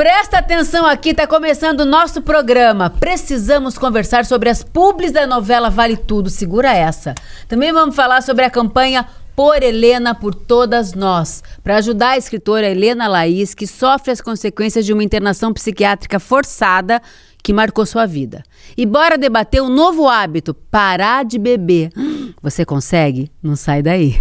Presta atenção aqui, tá começando o nosso programa. Precisamos conversar sobre as publis da novela Vale Tudo, segura essa. Também vamos falar sobre a campanha Por Helena, por Todas Nós, para ajudar a escritora Helena Laís, que sofre as consequências de uma internação psiquiátrica forçada que marcou sua vida. E bora debater um novo hábito, parar de beber. Você consegue? Não sai daí.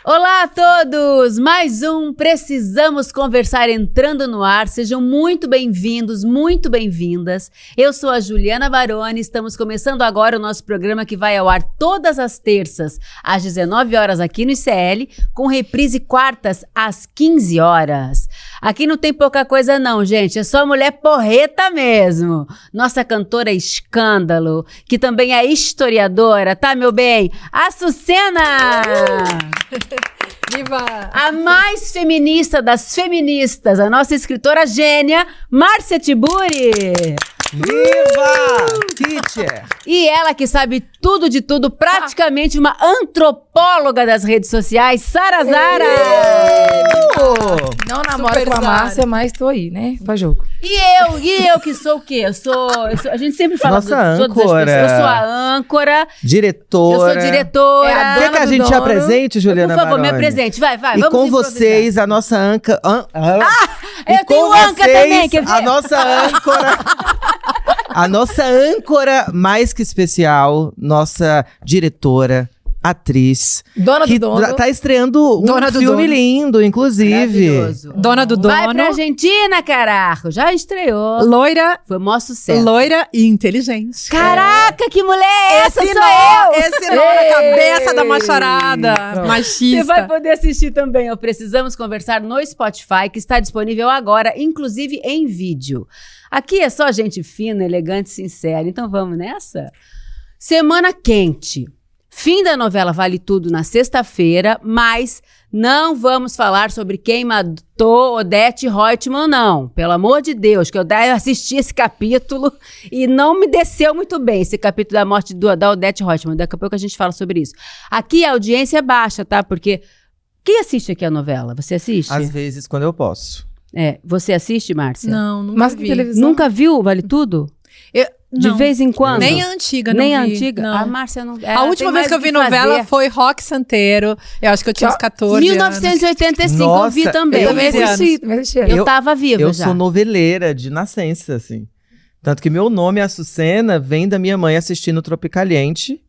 Olá a todos! Mais um Precisamos Conversar entrando no ar. Sejam muito bem-vindos, muito bem-vindas. Eu sou a Juliana Baroni, estamos começando agora o nosso programa que vai ao ar todas as terças, às 19 horas aqui no ICL, com reprise quartas às 15 horas. Aqui não tem pouca coisa não, gente, é só mulher porreta mesmo. Nossa cantora escândalo, que também é historiadora, tá, meu bem? Açucena! Viva! A mais feminista das feministas, a nossa escritora gênia, Márcia Tiburi. Viva! Teacher! E ela que sabe tudo de tudo, praticamente uma antropóloga das redes sociais, Sara Zara. Não namoro com a Márcia, mas tô aí, né? Pra jogo. E eu que sou o quê? A gente sempre fala Nossa todas as âncora. pessoas. Eu sou a âncora. Diretora. Eu sou diretora. É a Quer que a gente te apresente, Juliana Por favor, me Baroni? apresente. Vai. E Vamos com improvisar. vocês, a nossa âncora... eu tenho ânca também, quer ver? A nossa âncora... A nossa âncora mais que especial, nossa diretora, atriz. Dona que do dono. tá estreando um Dona do filme dono. lindo, inclusive. Maravilhoso. Dona do dono. Vai pra Argentina, caraca. Já estreou. Loira, Foi o maior sucesso. loira e inteligente. Caraca, que mulher é essa? Esse Sou nó, eu! esse nó na cabeça da macharada. Não. Machista. Você vai poder assistir também ao Precisamos Conversar no Spotify, que está disponível agora, inclusive em vídeo. Aqui é só gente fina, elegante, sincera. Então vamos nessa? Semana quente. Fim da novela Vale Tudo na sexta-feira, mas não vamos falar sobre quem matou Odete Roitman, não. Pelo amor de Deus, que eu assisti esse capítulo e não me desceu muito bem, esse capítulo da morte da Odete Roitman. Daqui a pouco a gente fala sobre isso. Aqui a audiência é baixa, tá? Porque quem assiste aqui a novela? Você assiste? Às vezes, quando eu posso. Você assiste, Márcia? Não, nunca Mas vi. televisão. Nunca viu Vale Tudo? De Não. vez em quando? Nem a antiga, não Nem a vi. antiga? Não. A Márcia não... A última vez que eu vi novela foi Rock Santeiro. Eu acho que eu tinha uns 14 anos. 1985, eu vi Nossa, também. eu também assisti. Eu tava viva Eu já. sou noveleira de nascença, assim. Tanto que meu nome, Açucena, vem da minha mãe assistindo Tropicaliente.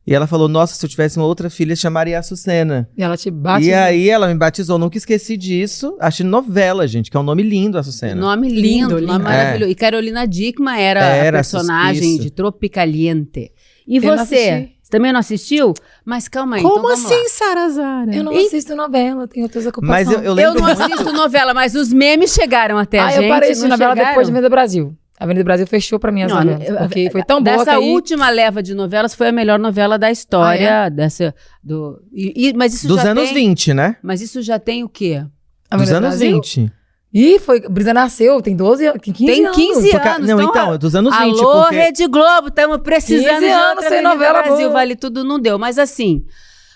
E ela falou, nossa, se eu tivesse uma outra filha, chamaria Açucena. E ela te bate. E aí ela me batizou, nunca esqueci disso. Achei novela, gente, que é um nome lindo, Açucena. Nome lindo, Lindo, nome lindo. maravilhoso. E Carolina Dickmann era a Era, personagem isso. de Tropicaliente. E Eu não você? assisti. Você também não assistiu? Mas calma aí, Como então vamos assim, Sara Zara? Eu não assisto novela, tenho outras ocupações. Mas eu lá. lembro Eu não muito... assisto novela, mas os memes chegaram até a gente. eu parei de assistir não novela chegaram? depois de Avenida Brasil. A Avenida Brasil fechou pra mim as Não, novelas. Porque foi tão boa que Dessa aí... última leva de novelas foi a melhor novela da história. Mas isso Dos já anos tem, 20, né? Mas isso já tem o quê? A Dos Avenida anos Brasil? 20. Ih, foi... Brisa nasceu, tem 12 anos, tem 15 Tem anos. 15 Por ca- anos. Não, então, dos anos 20, Alô, porque... Rede Globo, estamos precisando 15 de anos outra sem Avenida novela Brasil. boa. Vale Tudo não deu. Mas assim,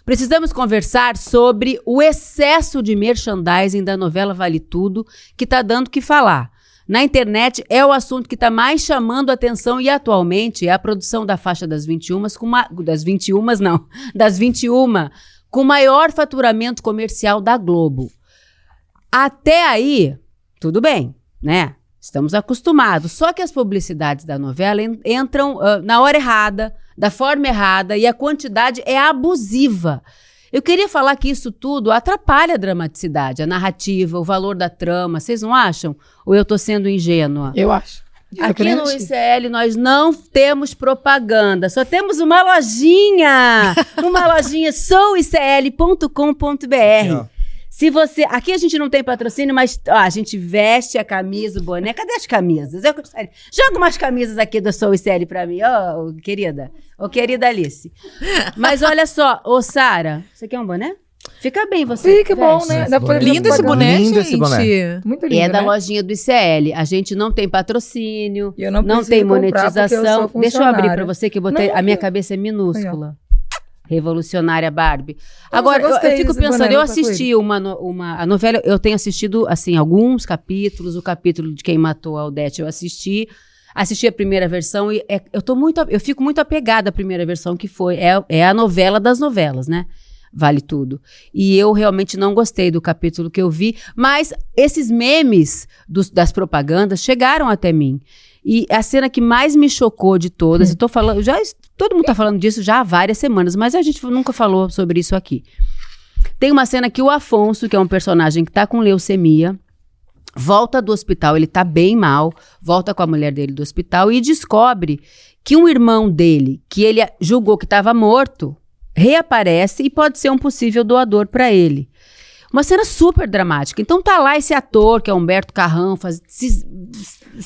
precisamos conversar sobre o excesso de merchandising da novela Vale Tudo, que está dando o que falar. Na internet é o assunto que está mais chamando a atenção e atualmente é a produção da faixa das 21, das 21, com maior faturamento comercial da Globo. Até aí, tudo bem, né? Estamos acostumados. Só que as publicidades da novela entram na hora errada, da forma errada, e a quantidade é abusiva. Eu queria falar que isso tudo atrapalha a dramaticidade, a narrativa, o valor da trama. Vocês não acham? Ou eu estou sendo ingênua? Eu acho. Aqui no ICL nós não temos propaganda, só temos uma lojinha souicl.com.br. Se você... Aqui a gente não tem patrocínio, mas a gente veste a camisa, o boné. Cadê as camisas? Eu gostaria... Joga umas camisas aqui do Sou ICL pra mim, querida. Querida Alice. Mas olha só, Sara, você quer um boné? Fica bem você. Fica bom, veste. né? Dá pra fazer Lindo esse propaganda. boné, Lindo gente. esse boné. Muito lindo, É da né? lojinha do ICL. A gente não tem patrocínio, E eu não não preciso tem comprar porque eu monetização. sou Deixa eu abrir funcionária. pra você que eu botei. Não, A minha não. cabeça é minúscula. Revolucionária Barbie. Eu Agora, só gostei eu fico desse pensando, boné, eu vou ficar com assisti a novela, eu tenho assistido, assim, alguns capítulos, o capítulo de Quem Matou a Odete eu assisti a primeira versão e eu fico muito apegada à primeira versão, que é a novela das novelas, né? Vale Tudo. E eu realmente não gostei do capítulo que eu vi, mas esses memes das propagandas chegaram até mim. E a cena que mais me chocou de todas, eu tô falando, todo mundo tá falando disso já há várias semanas, mas a gente nunca falou sobre isso aqui. Tem uma cena que o Afonso, que é um personagem que tá com leucemia, volta do hospital, ele tá bem mal, volta com a mulher dele do hospital e descobre que um irmão dele, que ele julgou que estava morto, reaparece e pode ser um possível doador para ele. Uma cena super dramática. Então tá lá esse ator, que é Humberto Carrão,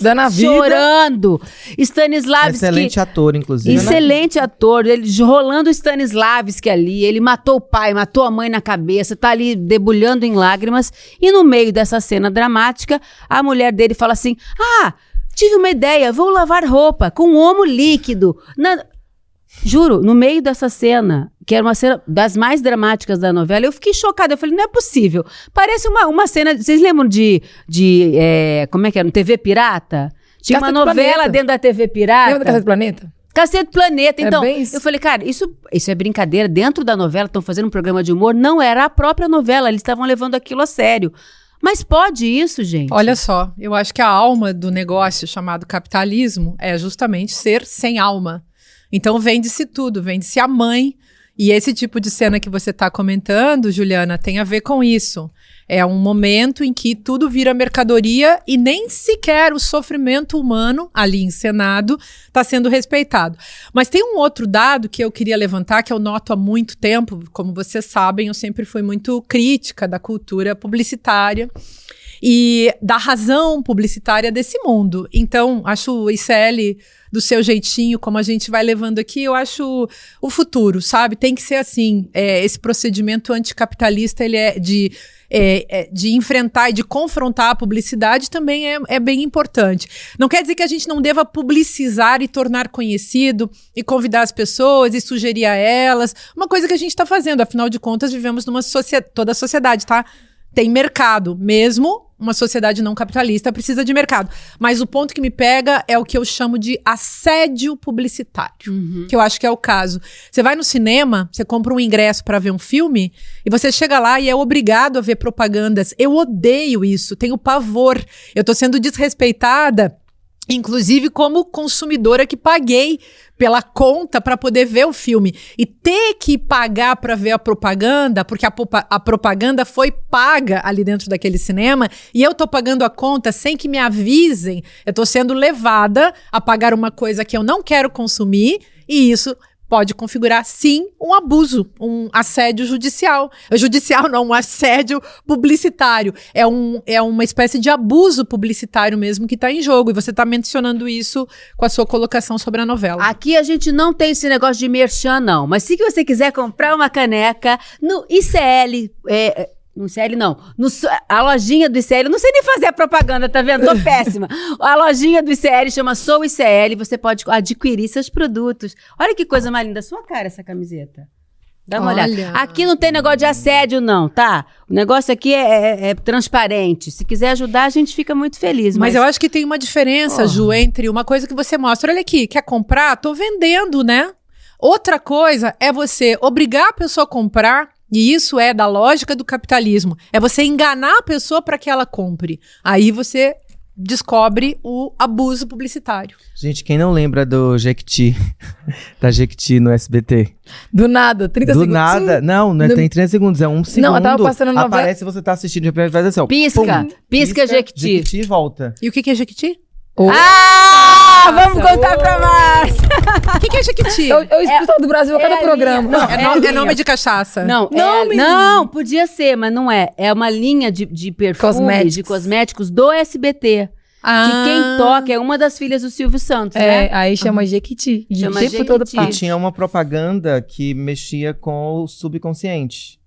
Dando a vida. chorando. Stanislavski. Excelente ator, inclusive. Excelente ator. Ele rolando o Stanislavski ali. Ele matou o pai, matou a mãe na cabeça, tá ali debulhando em lágrimas. E no meio dessa cena dramática, a mulher dele fala assim: tive uma ideia, vou lavar roupa com homo líquido. Juro, no meio dessa cena, que era uma cena das mais dramáticas da novela, eu fiquei chocada. Eu falei, não é possível. Parece uma cena... Vocês lembram de como é que era? No TV Pirata? Tinha uma novela dentro da TV Pirata. Lembra da Casa do Planeta? Cacete Planeta. Então, bem isso. eu falei, cara, isso é brincadeira. Dentro da novela, estão fazendo um programa de humor. Não era a própria novela. Eles estavam levando aquilo a sério. Mas pode isso, gente? Olha só, eu acho que a alma do negócio chamado capitalismo é justamente ser sem alma. Então vende-se tudo, vende-se a mãe. E esse tipo de cena que você está comentando, Juliana, tem a ver com isso. É um momento em que tudo vira mercadoria e nem sequer o sofrimento humano ali encenado está sendo respeitado. Mas tem um outro dado que eu queria levantar, que eu noto há muito tempo. Como vocês sabem, eu sempre fui muito crítica da cultura publicitária e da razão publicitária desse mundo. Então, acho o ICL do seu jeitinho, como a gente vai levando aqui, eu acho o futuro, sabe? Tem que ser assim. Esse procedimento anticapitalista, ele é de enfrentar e de confrontar a publicidade também é bem importante. Não quer dizer que a gente não deva publicizar e tornar conhecido e convidar as pessoas e sugerir a elas. Uma coisa que a gente está fazendo, afinal de contas, vivemos numa sociedade, toda a sociedade, tá? Tem mercado, mesmo uma sociedade não capitalista precisa de mercado. Mas o ponto que me pega é o que eu chamo de assédio publicitário, que eu acho que é o caso. Você vai no cinema, você compra um ingresso para ver um filme e você chega lá e é obrigado a ver propagandas. Eu odeio isso, tenho pavor. Eu tô sendo desrespeitada, inclusive como consumidora que paguei pela conta para poder ver o filme. E ter que pagar para ver a propaganda, porque a propaganda foi paga ali dentro daquele cinema, e eu tô pagando a conta sem que me avisem, eu tô sendo levada a pagar uma coisa que eu não quero consumir, e isso pode configurar, sim, um abuso, um assédio judicial. Judicial não, um assédio publicitário. É uma espécie de abuso publicitário mesmo que está em jogo. E você está mencionando isso com a sua colocação sobre a novela. Aqui a gente não tem esse negócio de merchan, não. Mas se você quiser comprar uma caneca no ICL... No ICL, não. A lojinha do ICL, eu não sei nem fazer a propaganda, tá vendo? Tô péssima. A lojinha do ICL chama Sou ICL, você pode adquirir seus produtos. Olha que coisa mais linda. Sua cara essa camiseta. Dá uma olhada. Aqui não tem negócio de assédio, não, tá? O negócio aqui é transparente. Se quiser ajudar, a gente fica muito feliz. Mas eu acho que tem uma diferença, Ju, entre uma coisa que você mostra. Olha aqui, quer comprar? Tô vendendo, né? Outra coisa é você obrigar a pessoa a comprar. E isso é da lógica do capitalismo. É você enganar a pessoa para que ela compre. Aí você descobre o abuso publicitário. Gente, quem não lembra do Jequiti, da Jequiti no SBT? Do nada, 30 do segundos. Do nada, não tem 30 segundos, é um segundo. Não, eu tava passando novela. Aparece, você tá assistindo, de repente faz assim, ó. Pisca Jequiti. Jequiti volta. E o que é Jequiti? Vamos contar pra Márcia. O que é Jequiti? Eu explico do Brasil a cada programa. Não, é nome de cachaça. Não, podia ser, mas não é. É uma linha de perfumes, de cosméticos do SBT. Que quem toca é uma das filhas do Silvio Santos, né? Aí chama Jequiti. Chama tempo todo E tinha uma propaganda que mexia com o subconsciente.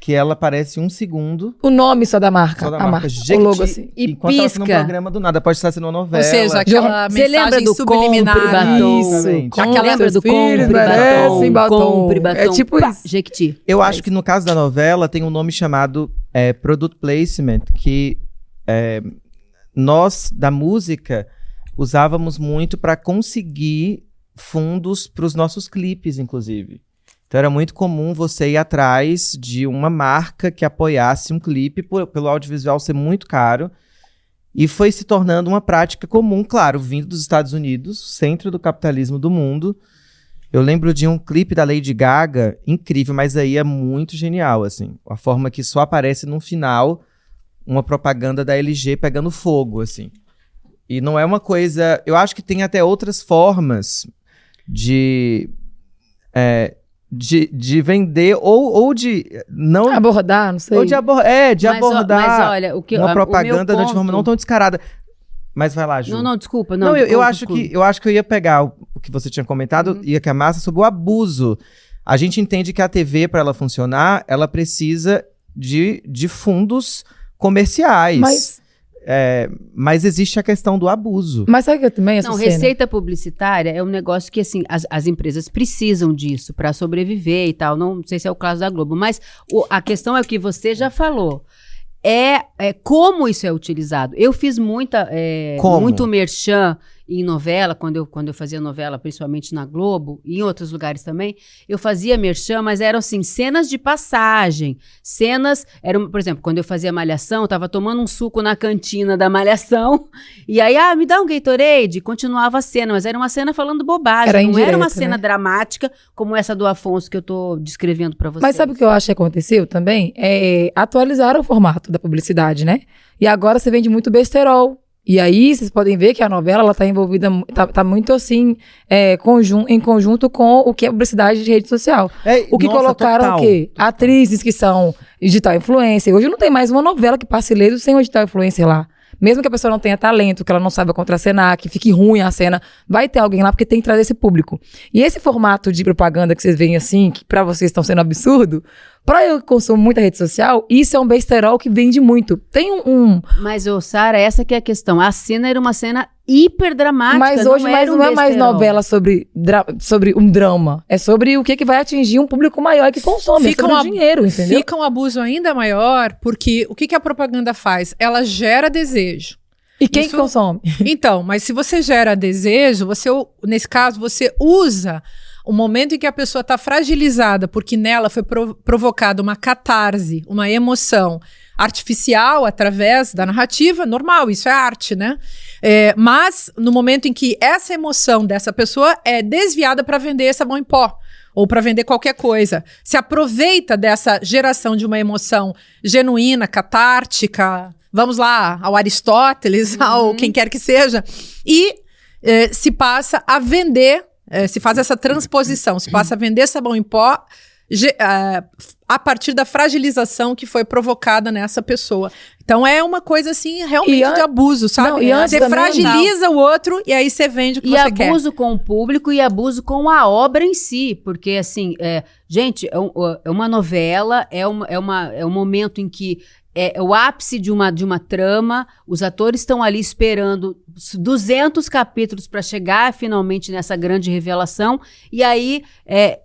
que ela aparece 1 segundo. O nome só da marca. Só da a marca. O logo assim. E enquanto ela tá no pisca. programa do nada. Pode estar sendo uma novela. Ou seja, aquela Você lembra mensagem do subliminar. compre batom? Exatamente. Com aquela Lembra do filhos compre merecem batom? batom. Compre batom. É tipo Pá, isso. Jequiti. Eu acho que no caso da novela tem um nome chamado Product Placement, que nós, da música, usávamos muito para conseguir fundos para os nossos clipes, inclusive. Então era muito comum você ir atrás de uma marca que apoiasse um clipe pelo audiovisual ser muito caro. E foi se tornando uma prática comum, claro, vindo dos Estados Unidos, centro do capitalismo do mundo. Eu lembro de um clipe da Lady Gaga, incrível, mas aí é muito genial, assim. A forma que só aparece no final uma propaganda da LG pegando fogo, assim. E não é uma coisa... Eu acho que tem até outras formas de vender ou de não... Abordar, não sei. Ou de abordar Mas olha, uma propaganda o meu de forma não ponto- tão descarada. Mas vai lá, Ju. Não, desculpa. Não, eu acho desculpa. que eu ia pegar o que você tinha comentado e que a massa sobre o abuso. A gente entende que a TV, para ela funcionar, ela precisa de fundos comerciais. Mas existe a questão do abuso. Mas sabe que eu também, essa Não, cena? receita publicitária é um negócio que, assim, as empresas precisam disso para sobreviver e tal. Não sei se é o caso da Globo, mas a questão é o que você já falou. Como isso é utilizado. Eu fiz muito merchan em novela, quando eu fazia novela, principalmente na Globo, e em outros lugares também, eu fazia merchan, mas eram assim, cenas de passagem, por exemplo, quando eu fazia Malhação, eu tava tomando um suco na cantina da Malhação, e aí, me dá um Gatorade, continuava a cena, mas era uma cena falando bobagem, Era não era indireta, uma cena né? dramática, como essa do Afonso que eu tô descrevendo pra vocês. Mas sabe o que eu acho que aconteceu também? Atualizaram o formato da publicidade, né? E agora você vende muito besterol. E aí, vocês podem ver que a novela, ela tá envolvida, tá muito assim, em conjunto com o que é publicidade de rede social. O que colocaram total. o quê? Atrizes que são digital influencer. Hoje não tem mais uma novela que passe ileso sem um digital influencer lá. Mesmo que a pessoa não tenha talento, que ela não saiba contracenar, que fique ruim a cena, vai ter alguém lá porque tem que trazer esse público. E esse formato de propaganda que vocês veem assim, que pra vocês estão sendo absurdo, pra eu que consumo muita rede social, isso é um besterol que vende muito. Tem Mas, Sara, essa que é a questão. A cena era uma cena hiper dramática. Mas hoje era não é mais besterol. novela sobre um drama. É sobre o que vai atingir um público maior que consome. É sobre o dinheiro, entendeu? Fica um abuso ainda maior, porque o que a propaganda faz? Ela gera desejo. E quem Isso- que consome? Então, mas se você gera desejo, nesse caso, você usa o momento em que a pessoa está fragilizada, porque nela foi provocada uma catarse, uma emoção artificial através da narrativa, normal, isso é arte, né? Mas no momento em que essa emoção dessa pessoa é desviada para vender sabão em pó, ou para vender qualquer coisa, se aproveita dessa geração de uma emoção genuína, catártica, vamos lá, ao Aristóteles, ao quem quer que seja, e se passa a vender, se faz essa transposição, se passa a vender sabão em pó a partir da fragilização que foi provocada nessa pessoa. Então é uma coisa assim, realmente de abuso, sabe? Não, e antes você também fragiliza o outro e aí você vende o que E você quer. abuso com o público e abuso com a obra em si. Porque, assim, gente, é uma novela, é um momento em que é o ápice de uma trama, os atores estão ali esperando 200 capítulos para chegar finalmente nessa grande revelação, e aí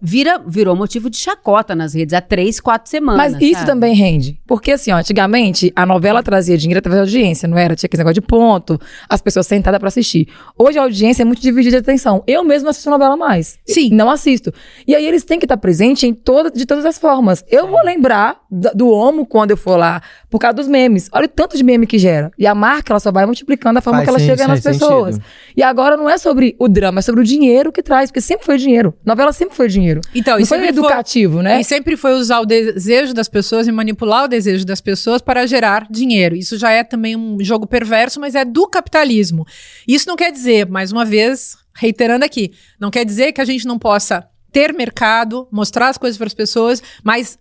virou motivo de chacota nas redes há 3, 4 semanas. Mas isso sabe? também rende. Porque assim, antigamente, a novela trazia dinheiro através da audiência, não era? Tinha aquele negócio de ponto, as pessoas sentadas pra assistir. Hoje a audiência é muito dividida de atenção. Eu mesmo não assisto novela mais. Sim. Não assisto. E aí eles têm que estar presentes de todas as formas. Eu vou lembrar do Omo quando eu for lá, por causa dos memes. Olha o tanto de meme que gera. E a marca, ela só vai multiplicando a forma que ela chega nas pessoas. E agora não é sobre o drama, é sobre o dinheiro que traz, porque sempre foi dinheiro. Novela sempre foi dinheiro. Então, não foi educativo, né? E sempre foi usar o desejo das pessoas e manipular o desejo das pessoas para gerar dinheiro. Isso já é também um jogo perverso, mas é do capitalismo. Isso não quer dizer, mais uma vez, reiterando aqui, não quer dizer que a gente não possa ter mercado, mostrar as coisas para as pessoas, mas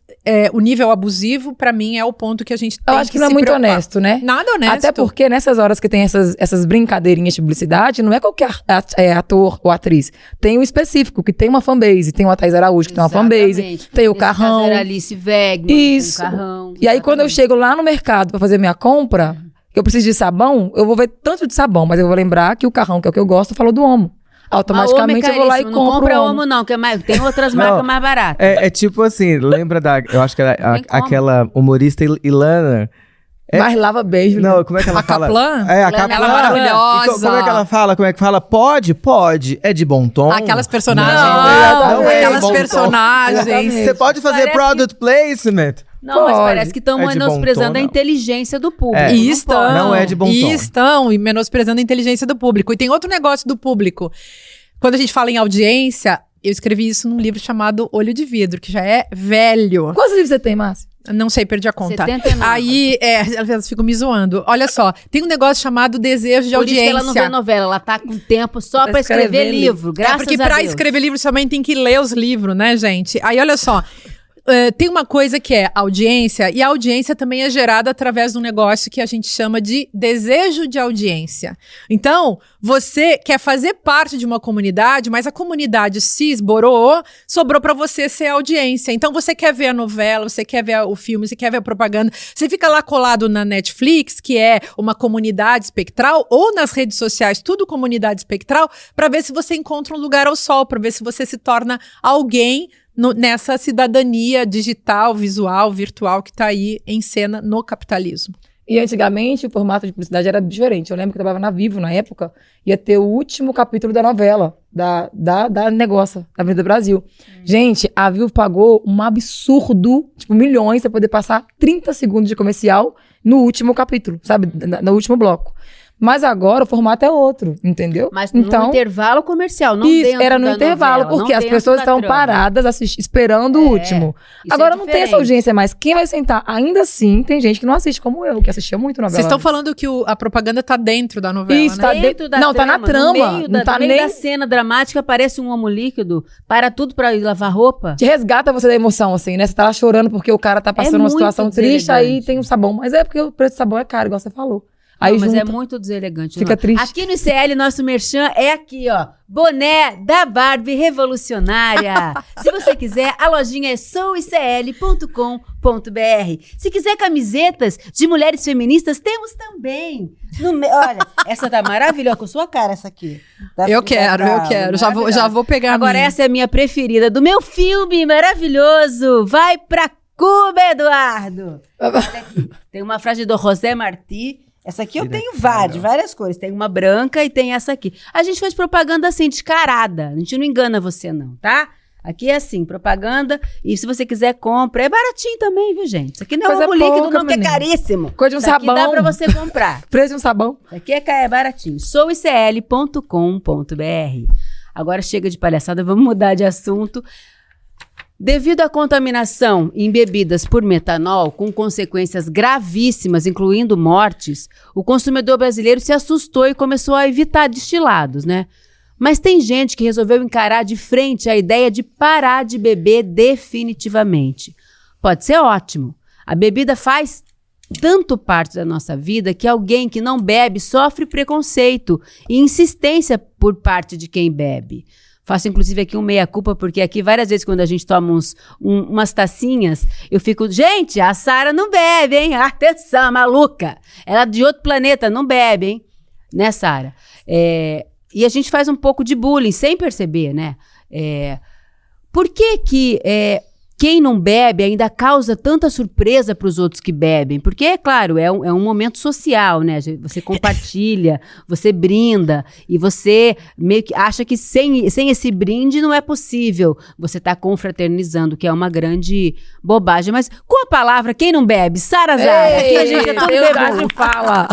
o nível abusivo, pra mim, é o ponto que a gente tem Eu acho que não é se muito preocupar. honesto, né? Nada honesto. Até porque nessas horas que tem essas brincadeirinhas de publicidade, não é qualquer ator ou atriz. Tem o específico, que tem uma fanbase. Tem o Thaís Araújo, que tem uma fanbase. Exatamente. Tem o Nesse caso Carrão. era Alice Wegman, Isso. com o Carrão. E aí, quando eu chego lá no mercado pra fazer minha compra, que eu preciso de sabão, eu vou ver tanto de sabão, mas eu vou lembrar que o Carrão, que é o que eu gosto, falou do Omo. Automaticamente eu vou lá e compro Não compra o Omo. Omo, não, que tem outras marcas mais baratas. É tipo assim, lembra eu acho que era Tem como. aquela humorista Ilana. Mas lava beijo. Não, como é que ela A fala? Kaplan? É, a Ela é Kaplan. maravilhosa. E como é que ela fala? Como é que fala? Pode? Pode. É de bom tom? Aquelas personagens. Não é aquelas bom tom. personagens. Você pode fazer Parece product placement? Não, mas Pode. parece que estão É de bom menosprezando tom, a não. inteligência do público. É. E Não estão. pode. Não é de bom tom. E estão menosprezando a inteligência do público. E tem outro negócio do público. Quando a gente fala em audiência, eu escrevi isso num livro chamado Olho de Vidro, que já é velho. Quantos livros você tem, Márcio? Não sei, perdi a conta. 79. Aí, elas ficam me zoando. Olha só, tem um negócio chamado desejo de Por isso que audiência. ela não vê novela, ela tá com tempo só Pra pra escrever escrever livro, graças porque a pra Deus. escrever livro também tem que ler os livros, né, gente? Aí, olha só. Tem uma coisa que é audiência, e a audiência também é gerada através de um negócio que a gente chama de desejo de audiência. Então, você quer fazer parte de uma comunidade, mas a comunidade se esborou, sobrou pra você ser audiência. Então, você quer ver a novela, você quer ver o filme, você quer ver a propaganda, você fica lá colado na Netflix, que é uma comunidade espectral, ou nas redes sociais, tudo comunidade espectral, pra ver se você encontra um lugar ao sol, pra ver se você se torna alguém nessa cidadania digital, visual, virtual que tá aí em cena no capitalismo. E antigamente o formato de publicidade era diferente. Eu lembro que eu trabalhava na Vivo na época, ia ter o último capítulo da novela, da negócio, da Avenida Brasil. Gente, a Vivo pagou um absurdo, tipo, milhões, pra poder passar 30 segundos de comercial no último capítulo, sabe? No último bloco. Mas agora o formato é outro, entendeu? Mas no intervalo comercial, não Isso, dentro era no da intervalo, novela, porque não as dentro pessoas da estavam trama. paradas esperando o último. Isso Agora é não tem essa diferente. audiência mais. Quem vai sentar? Ainda assim, tem gente que não assiste como eu, que assistia muito novela. Vocês estão antes. falando que a propaganda tá dentro da novela, Isso, né? tá Dentro da não, tá na trama, no meio não tá no meio nem- da cena dramática aparece um homo líquido, para tudo pra ir lavar roupa. Te resgata você da emoção, assim, né? Você tá lá chorando porque o cara tá passando uma muito situação triste, aí deselegante. tem um sabão. Mas é porque o preço do sabão é caro, igual você falou. Aí Não, mas junta. é muito deselegante. Fica não. triste. Aqui no ICL, nosso merchan é aqui, ó. Boné da Barbie Revolucionária. Se você quiser, a lojinha é souicl.com.br. Se quiser camisetas de mulheres feministas, temos também. Olha, essa tá maravilhosa, com sua cara essa aqui. Tá Eu quero. Já vou pegar Agora a minha. essa é a minha preferida, do meu filme maravilhoso. Vai pra Cuba, Eduardo. Olha aqui. Tem uma frase do José Martí. Essa aqui eu tenho várias cores. Tem uma branca e tem essa aqui. A gente faz propaganda assim, descarada. A gente não engana você, não, tá? Aqui é assim, propaganda. E se você quiser, compra. É baratinho também, viu, gente? Isso aqui não é Coisa um líquido, pouca, não, que é menina. caríssimo. Coisa de um Isso aqui sabão. dá pra você comprar. Preço de um sabão. Isso aqui é baratinho. souicl.com.br. Agora chega de palhaçada, vamos mudar de assunto. Devido à contaminação em bebidas por metanol, com consequências gravíssimas, incluindo mortes, o consumidor brasileiro se assustou e começou a evitar destilados, né? Mas tem gente que resolveu encarar de frente a ideia de parar de beber definitivamente. Pode ser ótimo. A bebida faz tanto parte da nossa vida que alguém que não bebe sofre preconceito e insistência por parte de quem bebe. Faço, inclusive, aqui um meia-culpa, porque aqui, várias vezes, quando a gente toma umas tacinhas, eu fico... Gente, a Sara não bebe, hein? Atenção, maluca! Ela é de outro planeta, não bebe, hein? Né, Sara? E a gente faz um pouco de bullying, sem perceber, né? Por que quem não bebe ainda causa tanta surpresa para os outros que bebem? Porque, é claro, é um momento social, né? Você compartilha, você brinda, e você meio que acha que sem esse brinde não é possível. Você está confraternizando, que é uma grande bobagem. Mas com a palavra, quem não bebe? Sara Zara, aqui a gente é todo bebum. Fala.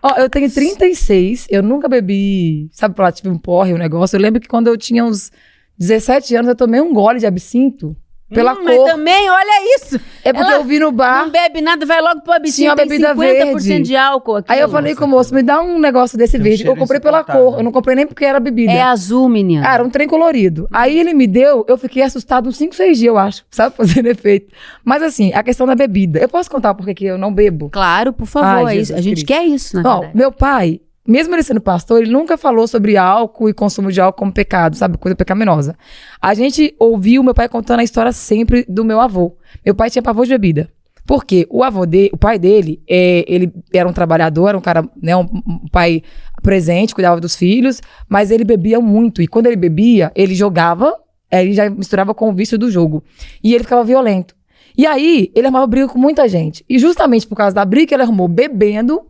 Ó, eu tenho 36, eu nunca bebi, sabe, lá, tive um porre, um negócio. Eu lembro que quando eu tinha uns 17 anos, eu tomei um gole de absinto. Pela cor. Mas também, olha isso. É porque Ela eu vi no bar. Não bebe nada, vai logo pro absinho, Tinha uma tem bebida 50% verde. de álcool aqui. Aí eu falei com o moço, me dá um negócio desse Tem um verde. cheiro Eu comprei pela insuportável. cor. Eu não comprei nem porque era bebida. É azul, menina. Ah, era um trem colorido. Aí ele me deu, eu fiquei assustado uns 5, 6 dias, eu acho. Sabe, fazendo efeito. Mas assim, a questão da bebida. Eu posso contar por que eu não bebo? Claro, por favor, Ai, é isso. A Jesus gente Cristo. quer isso, na Ó, verdade. meu pai, mesmo ele sendo pastor, ele nunca falou sobre álcool e consumo de álcool como pecado, sabe? Coisa pecaminosa. A gente ouviu meu pai contando a história sempre do meu avô. Meu pai tinha pavor de bebida. Por quê? O pai dele, ele era um trabalhador, era um cara, né, um pai presente, cuidava dos filhos, mas ele bebia muito. E quando ele bebia, ele jogava, ele já misturava com o vício do jogo. E ele ficava violento. E aí, ele arrumava briga com muita gente. E justamente por causa da briga que ele arrumou bebendo,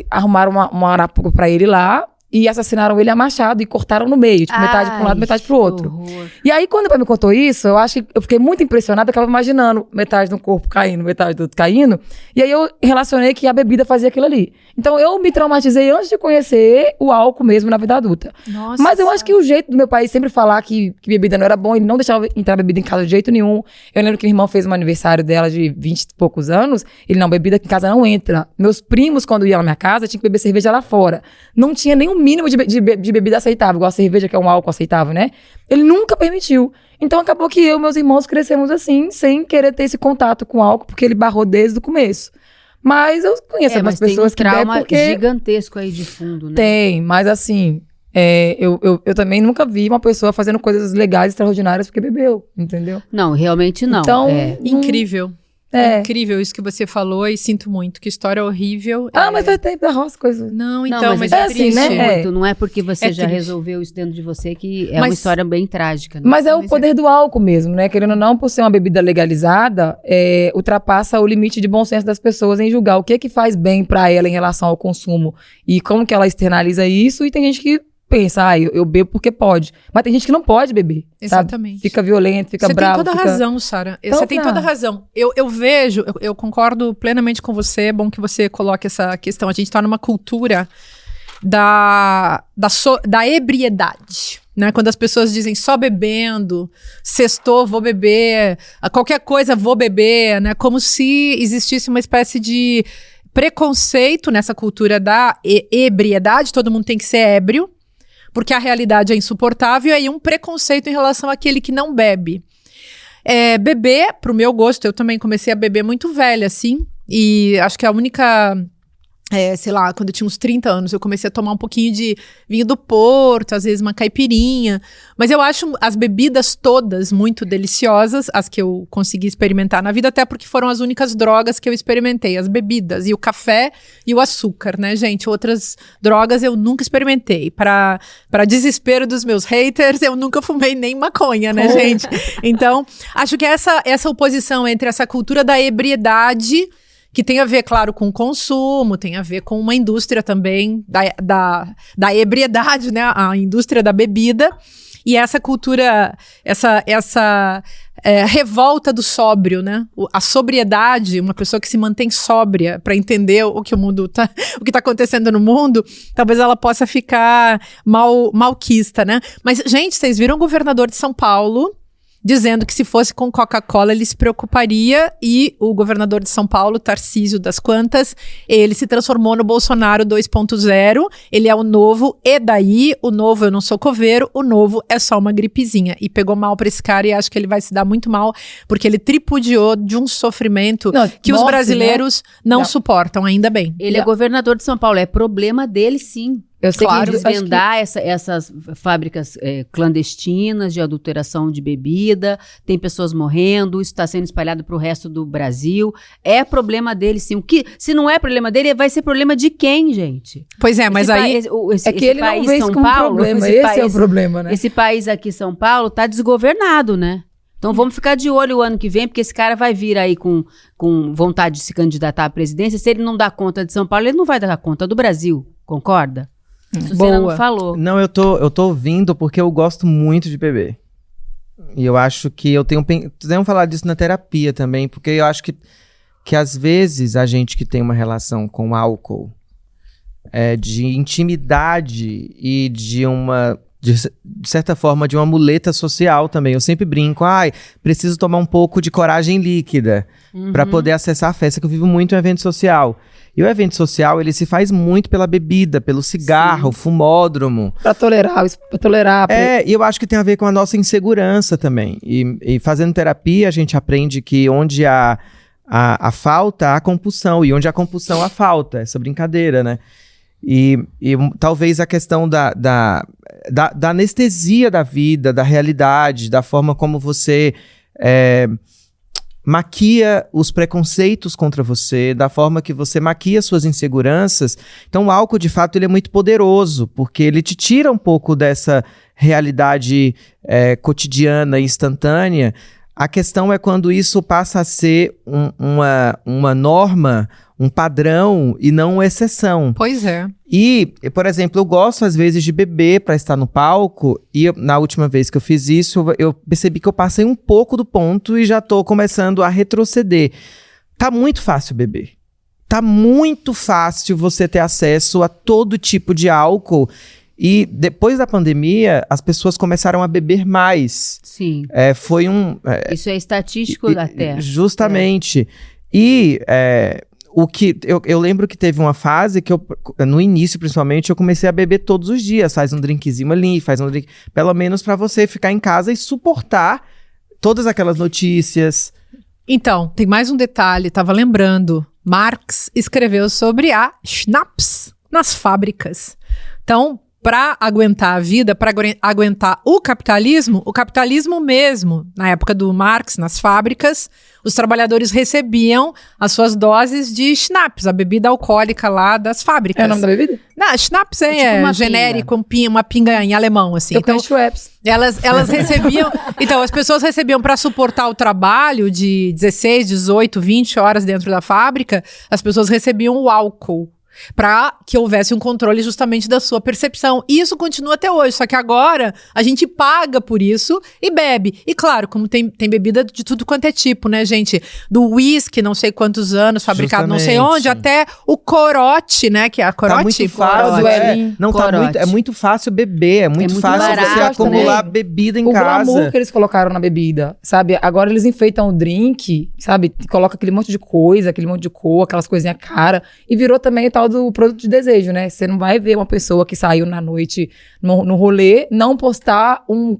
arrumaram uma arapuca pra ele lá e assassinaram ele a machado e cortaram no meio, tipo, metade pra um lado, metade pro outro. Horror. E aí, quando o pai me contou isso, eu acho que eu fiquei muito impressionada, que eu tava imaginando metade do corpo caindo, metade do outro caindo. E aí eu relacionei que a bebida fazia aquilo ali. Então eu me traumatizei antes de conhecer o álcool mesmo na vida adulta. Nossa. Mas eu acho que o jeito do meu pai sempre falar que bebida não era bom, ele não deixava entrar bebida em casa de jeito nenhum. Eu lembro que minha irmã fez um aniversário dela de 20 e poucos anos, ele, não, bebida aqui em casa não entra. Meus primos, quando iam na minha casa, tinham que beber cerveja lá fora. Não tinha nenhum mínimo de bebida aceitável, igual a cerveja, que é um álcool aceitável, né? Ele nunca permitiu. Então acabou que eu e meus irmãos crescemos assim, sem querer ter esse contato com álcool, porque ele barrou desde o começo. Mas eu conheço algumas mas pessoas que tem um bebem trauma porque... gigantesco aí de fundo, né? Tem, mas assim, eu também nunca vi uma pessoa fazendo coisas legais, extraordinárias, porque bebeu, entendeu? Não, realmente não. Então, Incrível. É. Incrível isso que você falou e sinto muito. Que história horrível. Mas faz tempo da roça, coisa. Não, Não, então, mas é é assim, triste. né? muito, não é porque você É já triste. resolveu isso dentro de você que é Mas- uma história bem trágica, né? Mas é o Mas poder do álcool mesmo, né? Querendo ou não, por ser uma bebida legalizada, ultrapassa o limite de bom senso das pessoas em julgar o que é que faz bem pra ela em relação ao consumo e como que ela externaliza isso. E tem gente que pensa, eu bebo porque pode. Mas tem gente que não pode beber, sabe? Exatamente. Fica violento, fica Você bravo. tem toda a fica... razão, Sara. Então, Você tem toda a razão. Eu vejo, eu concordo plenamente com você. É bom que você coloque essa questão. A gente está numa cultura da ebriedade. Né? Quando as pessoas dizem só bebendo, sextou, vou beber, qualquer coisa vou beber, né? Como se existisse uma espécie de preconceito nessa cultura da ebriedade, todo mundo tem que ser ébrio, porque a realidade é insuportável, e aí um preconceito em relação àquele que não bebe. Beber, pro meu gosto, eu também comecei a beber muito velha, assim, e acho que a única... sei lá, quando eu tinha uns 30 anos, eu comecei a tomar um pouquinho de vinho do Porto, às vezes uma caipirinha. Mas eu acho as bebidas todas muito deliciosas, as que eu consegui experimentar na vida, até porque foram as únicas drogas que eu experimentei, as bebidas, e o café e o açúcar, né, gente? Outras drogas eu nunca experimentei. Para desespero dos meus haters, eu nunca fumei nem maconha, né, gente? Então, acho que essa oposição entre essa cultura da ebriedade, que tem a ver, claro, com consumo, tem a ver com uma indústria também da ebriedade, né? A indústria da bebida. E essa cultura, essa revolta do sóbrio, né? A sobriedade, uma pessoa que se mantém sóbria para entender o que o que tá acontecendo no mundo, talvez ela possa ficar malquista, né? Mas, gente, vocês viram o governador de São Paulo dizendo que se fosse com Coca-Cola ele se preocuparia, e o governador de São Paulo, Tarcísio das Quantas, ele se transformou no Bolsonaro 2.0, ele é o novo, e daí? O novo eu não sou coveiro, o novo é só uma gripezinha, e pegou mal pra esse cara, e acho que ele vai se dar muito mal, porque ele tripudiou de um sofrimento que os brasileiros não suportam, ainda bem. Ele é governador de São Paulo, é problema dele, sim. Eu sei Claro, que desvendar essas fábricas clandestinas de adulteração de bebida, tem pessoas morrendo, isso está sendo espalhado para o resto do Brasil. É problema dele, sim. Se não é problema dele, vai ser problema de quem, gente? Pois é, mas aí... é que ele não vê isso como problema, esse é o problema, né? Esse país aqui, São Paulo, tá desgovernado, né? Então vamos ficar de olho o ano que vem, porque esse cara vai vir aí com vontade de se candidatar à presidência. Se ele não dá conta de São Paulo, ele não vai dar conta do Brasil, concorda? Você não falou. Não, eu tô ouvindo porque eu gosto muito de beber. E eu acho que eu tenho... Podemos falar disso na terapia também, porque eu acho que às vezes a gente que tem uma relação com álcool, de intimidade e de uma de certa forma, de uma muleta social também. Eu sempre brinco, preciso tomar um pouco de coragem líquida para poder acessar a festa, que eu vivo muito em evento social. E o evento social, ele se faz muito pela bebida, pelo cigarro, fumódromo. Pra tolerar. E eu acho que tem a ver com a nossa insegurança também. E fazendo terapia, a gente aprende que onde há a falta, há compulsão. E onde há compulsão, há falta. Essa brincadeira, né? E talvez a questão da anestesia da vida, da realidade, da forma como você maquia os preconceitos contra você, da forma que você maquia suas inseguranças. Então o álcool, de fato, ele é muito poderoso, porque ele te tira um pouco dessa realidade cotidiana e instantânea. A questão é quando isso passa a ser uma norma, um padrão e não uma exceção. Pois é. E, por exemplo, eu gosto às vezes de beber para estar no palco, e na última vez que eu fiz isso, eu percebi que eu passei um pouco do ponto e já tô começando a retroceder. Tá muito fácil beber. Tá muito fácil você ter acesso a todo tipo de álcool. E depois da pandemia, as pessoas começaram a beber mais. Sim. Isso é estatístico até. Justamente. E o que eu lembro que teve uma fase que no início, principalmente, eu comecei a beber todos os dias. Faz um drinkzinho ali, faz um drink. Pelo menos para você ficar em casa e suportar todas aquelas notícias. Então, tem mais um detalhe, tava lembrando. Marx escreveu sobre a schnapps nas fábricas. Então, para aguentar a vida, para aguentar o capitalismo mesmo, na época do Marx, nas fábricas, os trabalhadores recebiam as suas doses de schnapps, a bebida alcoólica lá das fábricas. É o nome da bebida? Não, schnapps é tipo genérico, uma pinga em alemão, assim. Eu conheço Schweppes. Elas recebiam... Então, as pessoas recebiam para suportar o trabalho de 16, 18, 20 horas dentro da fábrica, as pessoas recebiam o álcool, para que houvesse um controle justamente da sua percepção. E isso continua até hoje, só que agora a gente paga por isso e bebe. E claro, como tem bebida de tudo quanto é tipo, né, gente? Do uísque, não sei quantos anos, fabricado não sei onde, até o corote, né, que é a corote. Tá muito fácil, não, é muito fácil beber, é muito fácil barato, você acumular bebida em o casa. O glamour que eles colocaram na bebida, sabe? Agora eles enfeitam o drink, sabe? Coloca aquele monte de coisa, aquele monte de cor, aquelas coisinhas caras. E virou também o tal do produto de desejo, né? Você não vai ver uma pessoa que saiu na noite no rolê não postar um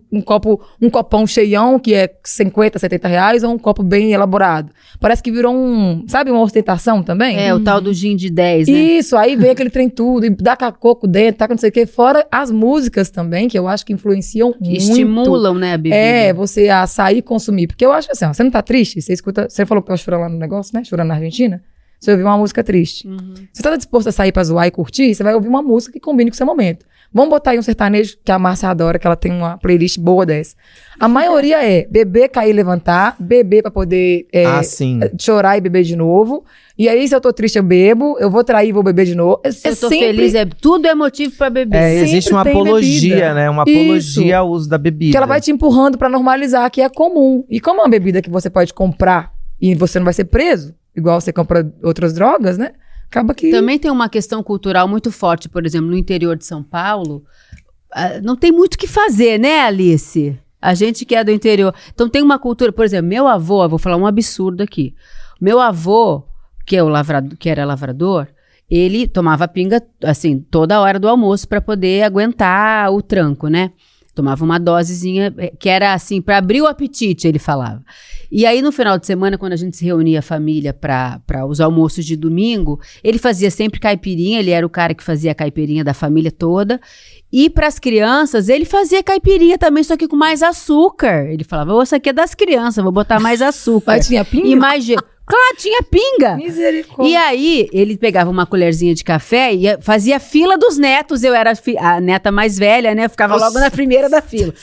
copão cheião que é 50, 70 reais ou um copo bem elaborado. Parece que virou uma ostentação também? O tal do gin de 10, né? Isso, aí vem aquele trem tudo e dá coco dentro, tá com não sei o quê. Fora as músicas também, que eu acho que influenciam muito. Estimulam, né, a bebida. Você a sair e consumir. Porque eu acho assim, você não tá triste? Você falou que tava chorando lá no negócio, né? Chorando na Argentina. Você ouviu uma música triste. Você tá disposto a sair pra zoar e curtir? Você vai ouvir uma música que combine com o seu momento. Vamos botar aí um sertanejo que a Márcia adora, que ela tem uma playlist boa dessa. A maioria é beber, cair, levantar, beber pra poder chorar e beber de novo. E aí, se eu tô triste, eu bebo, eu vou trair e vou beber de novo. Se eu tô feliz, tudo é motivo pra beber. Existe uma apologia, né? Uma apologia ao uso da bebida. Que ela vai te empurrando pra normalizar, que é comum. E como é uma bebida que você pode comprar e você não vai ser preso, igual você compra outras drogas, né? Acaba que... Também tem uma questão cultural muito forte, por exemplo, no interior de São Paulo, não tem muito o que fazer, né, Alice? A gente que é do interior. Então tem uma cultura, por exemplo, meu avô, vou falar um absurdo aqui. Meu avô, que era lavrador, ele tomava pinga, assim, toda hora do almoço para poder aguentar o tranco, né? Tomava uma dosezinha, que era assim, para abrir o apetite, ele falava. E aí, no final de semana, quando a gente se reunia a família para os almoços de domingo, ele fazia sempre caipirinha, ele era o cara que fazia a caipirinha da família toda. E para as crianças, ele fazia caipirinha também, só que com mais açúcar. Ele falava, isso aqui é das crianças, vou botar mais açúcar. Mas tinha pinga? E mais gelo. Claro, tinha pinga. Misericórdia. E aí, ele pegava uma colherzinha de café e fazia fila dos netos. Eu era a neta mais velha, né? Eu ficava logo na primeira da fila.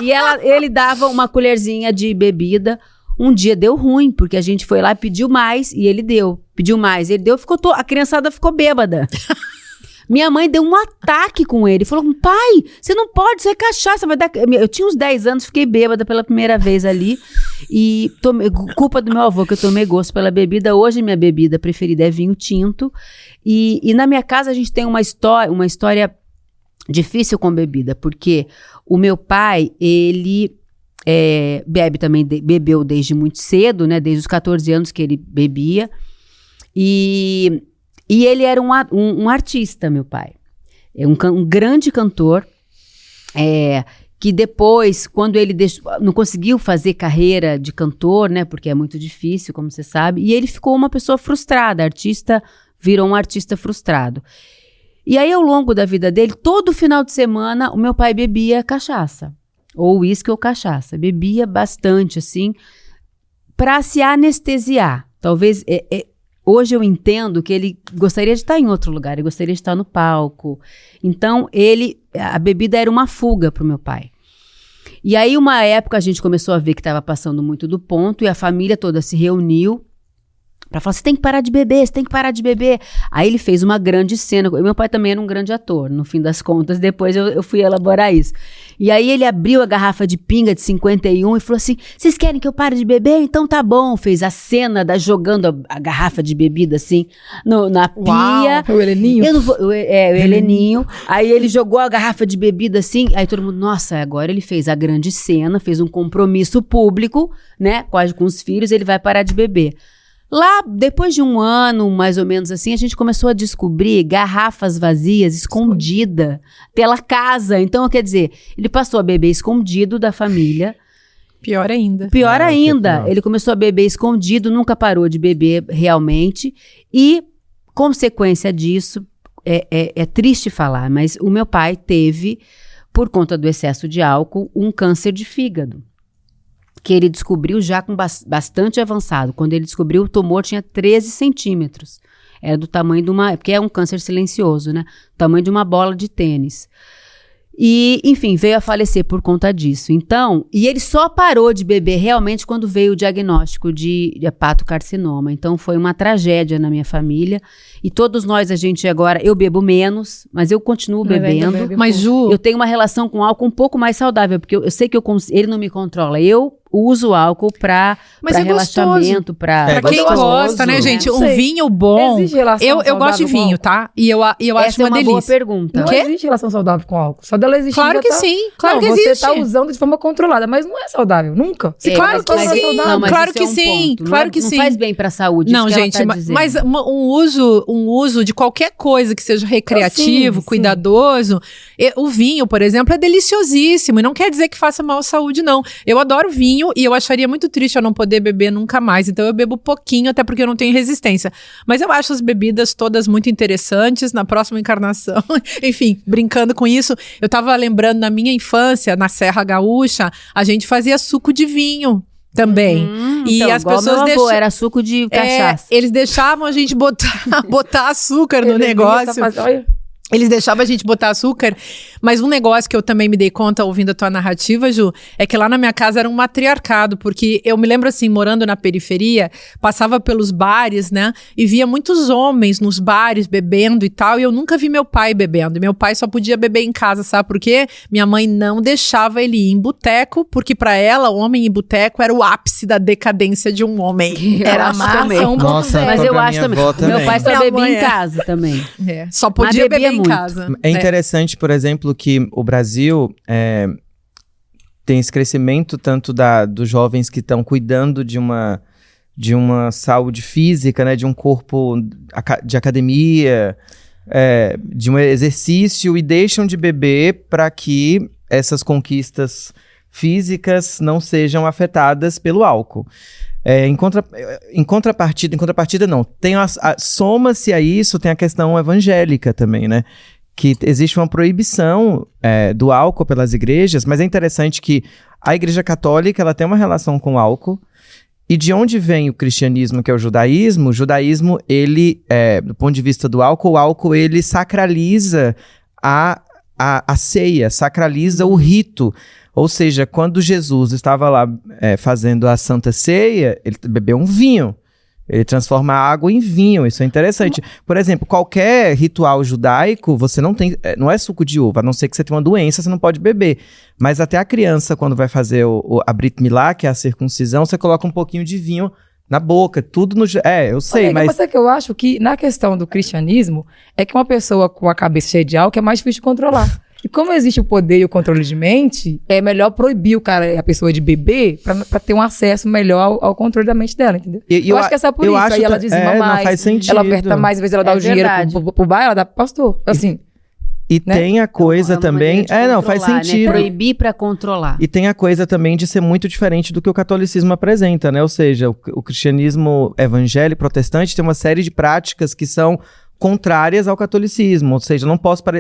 E ele dava uma colherzinha de bebida. Um dia deu ruim, porque a gente foi lá, pediu mais e ele deu. Pediu mais, ele deu, a criançada ficou bêbada. Minha mãe deu um ataque com ele. Falou, pai, você não pode, isso é cachaça. Vai dar... Eu tinha uns 10 anos, fiquei bêbada pela primeira vez ali. E culpa do meu avô, que eu tomei gosto pela bebida. Hoje minha bebida preferida é vinho tinto. E na minha casa a gente tem uma história difícil com bebida, porque o meu pai, ele bebe também, bebeu desde muito cedo, né? Desde os 14 anos que ele bebia. E ele era um artista, meu pai. Um grande cantor, que depois, quando ele não conseguiu fazer carreira de cantor, né? Porque é muito difícil, como você sabe. E ele ficou uma pessoa frustrada, virou um artista frustrado. E aí, ao longo da vida dele, todo final de semana, o meu pai bebia cachaça. Ou uísque ou cachaça. Bebia bastante, assim, para se anestesiar. Talvez, hoje eu entendo que ele gostaria de estar em outro lugar, ele gostaria de estar no palco. Então, a bebida era uma fuga para o meu pai. E aí, uma época, a gente começou a ver que estava passando muito do ponto e a família toda se reuniu pra falar, você tem que parar de beber, você tem que parar de beber. Aí ele fez uma grande cena. Meu pai também era um grande ator, no fim das contas. Depois eu fui elaborar isso. E aí ele abriu a garrafa de pinga de 51 e falou assim, vocês querem que eu pare de beber? Então tá bom. Fez a cena jogando a garrafa de bebida assim na pia. O Heleninho. O Heleninho. Aí ele jogou a garrafa de bebida assim. Aí todo mundo, nossa, agora ele fez a grande cena, fez um compromisso público, né? Com os filhos, ele vai parar de beber. Lá, depois de um ano, mais ou menos assim, a gente começou a descobrir garrafas vazias, escondidas pela casa. Então, quer dizer, ele passou a beber escondido da família. Pior ainda. Pior ainda. Ele começou a beber escondido, nunca parou de beber realmente. E, consequência disso, é triste falar, mas o meu pai teve, por conta do excesso de álcool, um câncer de fígado. Que ele descobriu já com bastante avançado. Quando ele descobriu, o tumor tinha 13 centímetros. Era do tamanho de porque é um câncer silencioso, né? Do tamanho de uma bola de tênis. E, enfim, veio a falecer por conta disso. Então, e ele só parou de beber realmente quando veio o diagnóstico de hepatocarcinoma. Então, foi uma tragédia na minha família. E todos nós, eu bebo menos, mas eu continuo bebendo. Mas, Ju... Eu tenho uma relação com álcool um pouco mais saudável, porque eu sei que ele não me controla. Eu uso álcool para relaxamento, para quem gosta, né, gente? Um vinho bom. Existe relação eu gosto de vinho, tá? E eu acho uma delícia. Essa é uma boa pergunta. Não existe relação saudável com álcool. Só dela existir. Claro que sim. Claro que existe. Você tá usando de forma controlada, mas não é saudável, nunca. Claro que sim. Claro que sim. Claro que sim. Não faz bem para a saúde. Não, gente, mas um uso de qualquer coisa que seja recreativo, cuidadoso. O vinho, por exemplo, é deliciosíssimo e não quer dizer que faça mal à saúde, não. Eu adoro vinho e eu acharia muito triste eu não poder beber nunca mais. Então eu bebo pouquinho, até porque eu não tenho resistência. Mas eu acho as bebidas todas muito interessantes. Na próxima encarnação, enfim, brincando com isso, eu tava lembrando na minha infância, na Serra Gaúcha, a gente fazia suco de vinho também. E então, as pessoas deixavam... Era suco de cachaça. Eles deixavam a gente botar açúcar no negócio. Eles deixavam a gente botar açúcar, mas um negócio que eu também me dei conta ouvindo a tua narrativa, Ju, é que lá na minha casa era um matriarcado, porque eu me lembro assim, morando na periferia, passava pelos bares, né, e via muitos homens nos bares bebendo e tal, e eu nunca vi meu pai bebendo, e meu pai só podia beber em casa, sabe por quê? Minha mãe não deixava ele ir em boteco, porque pra ela, o homem em boteco era o ápice da decadência de um homem. Era a massa. Nossa, mas eu acho também. Meu pai só bebia em casa também. Só podia beber em casa. É interessante, por exemplo, que o Brasil tem esse crescimento tanto dos jovens que estão cuidando de uma saúde física, né, de um corpo de academia, de um exercício e deixam de beber para que essas conquistas físicas não sejam afetadas pelo álcool. Em contrapartida não. Soma-se a isso, tem a questão evangélica também, né? Que existe uma proibição do álcool pelas igrejas, mas é interessante que a Igreja Católica ela tem uma relação com o álcool. E de onde vem o cristianismo, que é o judaísmo? O judaísmo, ele, do ponto de vista do álcool, o álcool ele sacraliza a ceia, sacraliza o rito. Ou seja, quando Jesus estava lá fazendo a Santa Ceia, ele bebeu um vinho. Ele transforma a água em vinho, isso é interessante. Por exemplo, qualquer ritual judaico, você não é suco de uva, a não ser que você tenha uma doença, você não pode beber. Mas até a criança, quando vai fazer a Brit Milá, que é a circuncisão, você coloca um pouquinho de vinho na boca, tudo no... eu sei, mas... Mas é que eu acho que, na questão do cristianismo, é que uma pessoa com a cabeça cheia de álcool é mais difícil de controlar. E como existe o poder e o controle de mente, é melhor proibir o cara, a pessoa de beber pra ter um acesso melhor ao controle da mente dela, entendeu? Eu acho que é só por isso. Aí ela dizima mais, não faz sentido. ela oferta mais, às vezes ela dá o dinheiro pro bar, ela dá pro pastor. Assim... E tem a coisa também... não, faz sentido. Né? Proibir para controlar. E tem a coisa também de ser muito diferente do que o catolicismo apresenta, né? Ou seja, o cristianismo evangélico protestante tem uma série de práticas que são contrárias ao catolicismo, ou seja,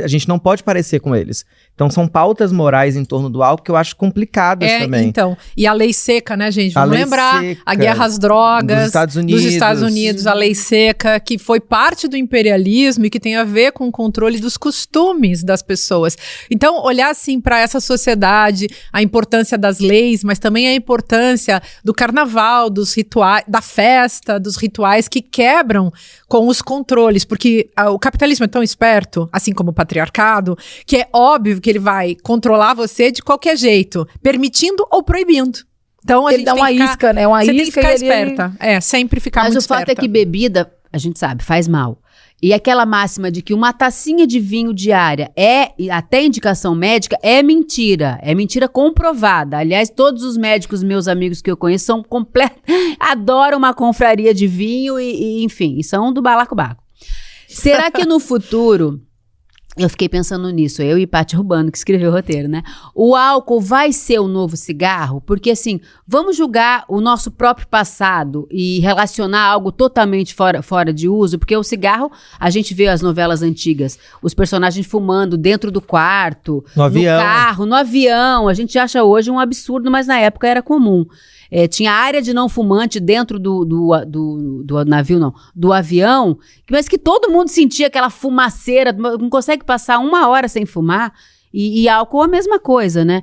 a gente não pode parecer com eles. Então são pautas morais em torno do álcool que eu acho complicadas também. Então, e a lei seca, né, gente? Vamos lembrar, a guerra às drogas dos Estados Unidos, a lei seca, que foi parte do imperialismo e que tem a ver com o controle dos costumes das pessoas. Então, olhar assim para essa sociedade, a importância das leis, mas também a importância do carnaval, dos rituais, da festa, dos rituais que quebram com os controles, porque o capitalismo é tão esperto, assim como o patriarcado, que é óbvio que ele vai controlar você de qualquer jeito, permitindo ou proibindo. Então a ele gente dá tem uma isca, né? Uma você isca tem que ficar esperta. Sempre ficar muito esperta. Mas o fato é que bebida, a gente sabe, faz mal. E aquela máxima de que uma tacinha de vinho diária até indicação médica, é mentira. É mentira comprovada. Aliás, todos os médicos, meus amigos que eu conheço, são adoram uma confraria de vinho enfim, são do balacobaco. Será que no futuro... Eu fiquei pensando nisso, eu e Paty Rubano, que escreveu o roteiro, né? O álcool vai ser o novo cigarro? Porque, assim, vamos julgar o nosso próprio passado e relacionar algo totalmente fora de uso? Porque o cigarro, a gente vê as novelas antigas, os personagens fumando dentro do quarto, no carro, no avião. A gente acha hoje um absurdo, mas na época era comum. Tinha área de não fumante dentro do navio, não, do avião, mas que todo mundo sentia aquela fumaceira, não consegue passar 1 hora sem fumar, e álcool é a mesma coisa, né?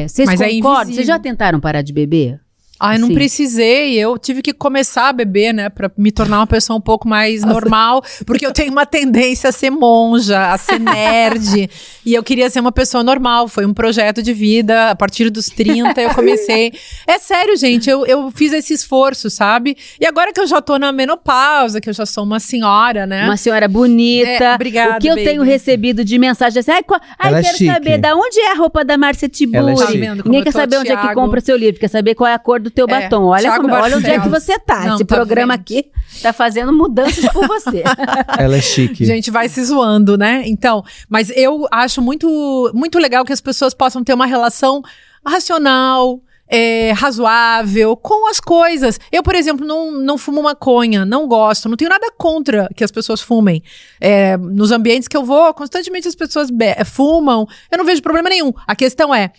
Vocês concordam? Vocês já tentaram parar de beber? Eu não precisei, eu tive que começar a beber, né, pra me tornar uma pessoa um pouco mais normal, porque eu tenho uma tendência a ser monja, a ser nerd, e eu queria ser uma pessoa normal, foi um projeto de vida, a partir dos 30 eu comecei, é sério, gente, eu fiz esse esforço, sabe, e agora que eu já tô na menopausa, que eu já sou uma senhora, né. Uma senhora bonita, obrigada, o que eu tenho recebido de mensagem assim, quero saber, da onde é a roupa da Márcia Tiburi? Ninguém quer saber onde é que compra seu livro, quer saber qual é a cor do teu batom. Olha onde é que você tá. Esse programa aqui tá fazendo mudanças por você. Ela é chique. Gente, vai se zoando, né? Então, mas eu acho muito, muito legal que as pessoas possam ter uma relação racional, razoável com as coisas. Eu, por exemplo, não fumo maconha, não gosto, não tenho nada contra que as pessoas fumem. Nos ambientes que eu vou, constantemente as pessoas fumam, eu não vejo problema nenhum. A questão é,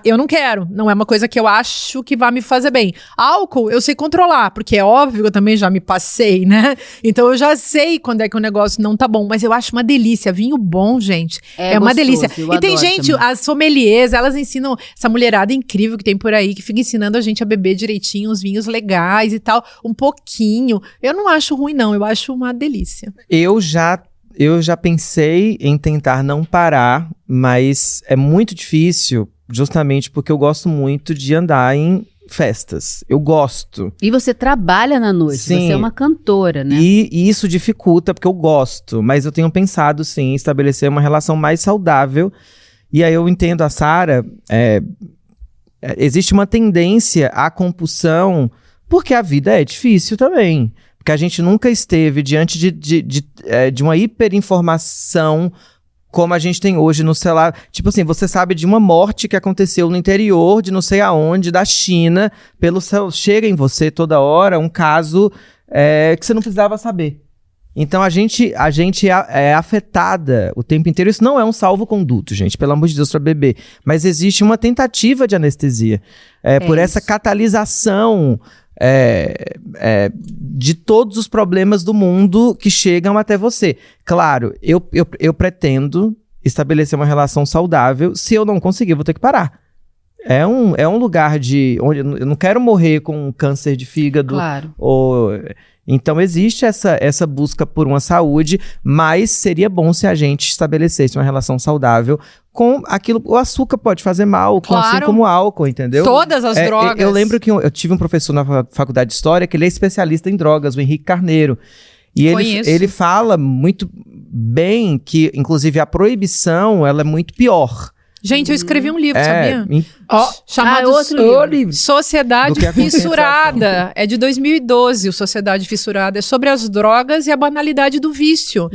eu não quero, não é uma coisa que eu acho que vai me fazer bem. Álcool, eu sei controlar, porque é óbvio que eu também já me passei, né? Então eu já sei quando é que o negócio não tá bom, mas eu acho uma delícia. Vinho bom, gente, é uma delícia. E tem gente, também. As sommeliers, elas ensinam, essa mulherada incrível que tem por aí, que fica ensinando a gente a beber direitinho, os vinhos legais e tal, um pouquinho. Eu não acho ruim não, eu acho uma delícia. Eu já pensei em tentar não parar, mas é muito difícil, justamente porque eu gosto muito de andar em festas. Eu gosto. E você trabalha na noite, sim. Você é uma cantora, né? E isso dificulta, porque eu gosto. Mas eu tenho pensado, sim, em estabelecer uma relação mais saudável. E aí eu entendo a Sara, existe uma tendência à compulsão, porque a vida é difícil também. Porque a gente nunca esteve diante de uma hiperinformação como a gente tem hoje no celular. Tipo assim, você sabe de uma morte que aconteceu no interior de não sei aonde, da China, pelo céu. Chega em você toda hora um caso que você não precisava saber. Então a gente é afetada o tempo inteiro. Isso não é um salvo-conduto, gente, pelo amor de Deus, para beber. Mas existe uma tentativa de anestesia. Por essa catalisação de todos os problemas do mundo que chegam até você. Claro, eu pretendo estabelecer uma relação saudável. Se eu não conseguir, eu vou ter que parar. É um lugar onde eu não quero morrer com câncer de fígado. Claro. Então existe essa busca por uma saúde, mas seria bom se a gente estabelecesse uma relação saudável com aquilo. O açúcar pode fazer mal, claro. Assim como o álcool, entendeu? Todas as drogas. Eu lembro que eu tive um professor na faculdade de História que ele é especialista em drogas, o Henrique Carneiro. E ele fala muito bem que, inclusive, a proibição, ela é muito pior. Gente, eu escrevi um livro, sabia? Chamado outro livro. Sociedade Do que a Fissurada. É de 2012, o Sociedade Fissurada. É sobre as drogas e a banalidade do vício.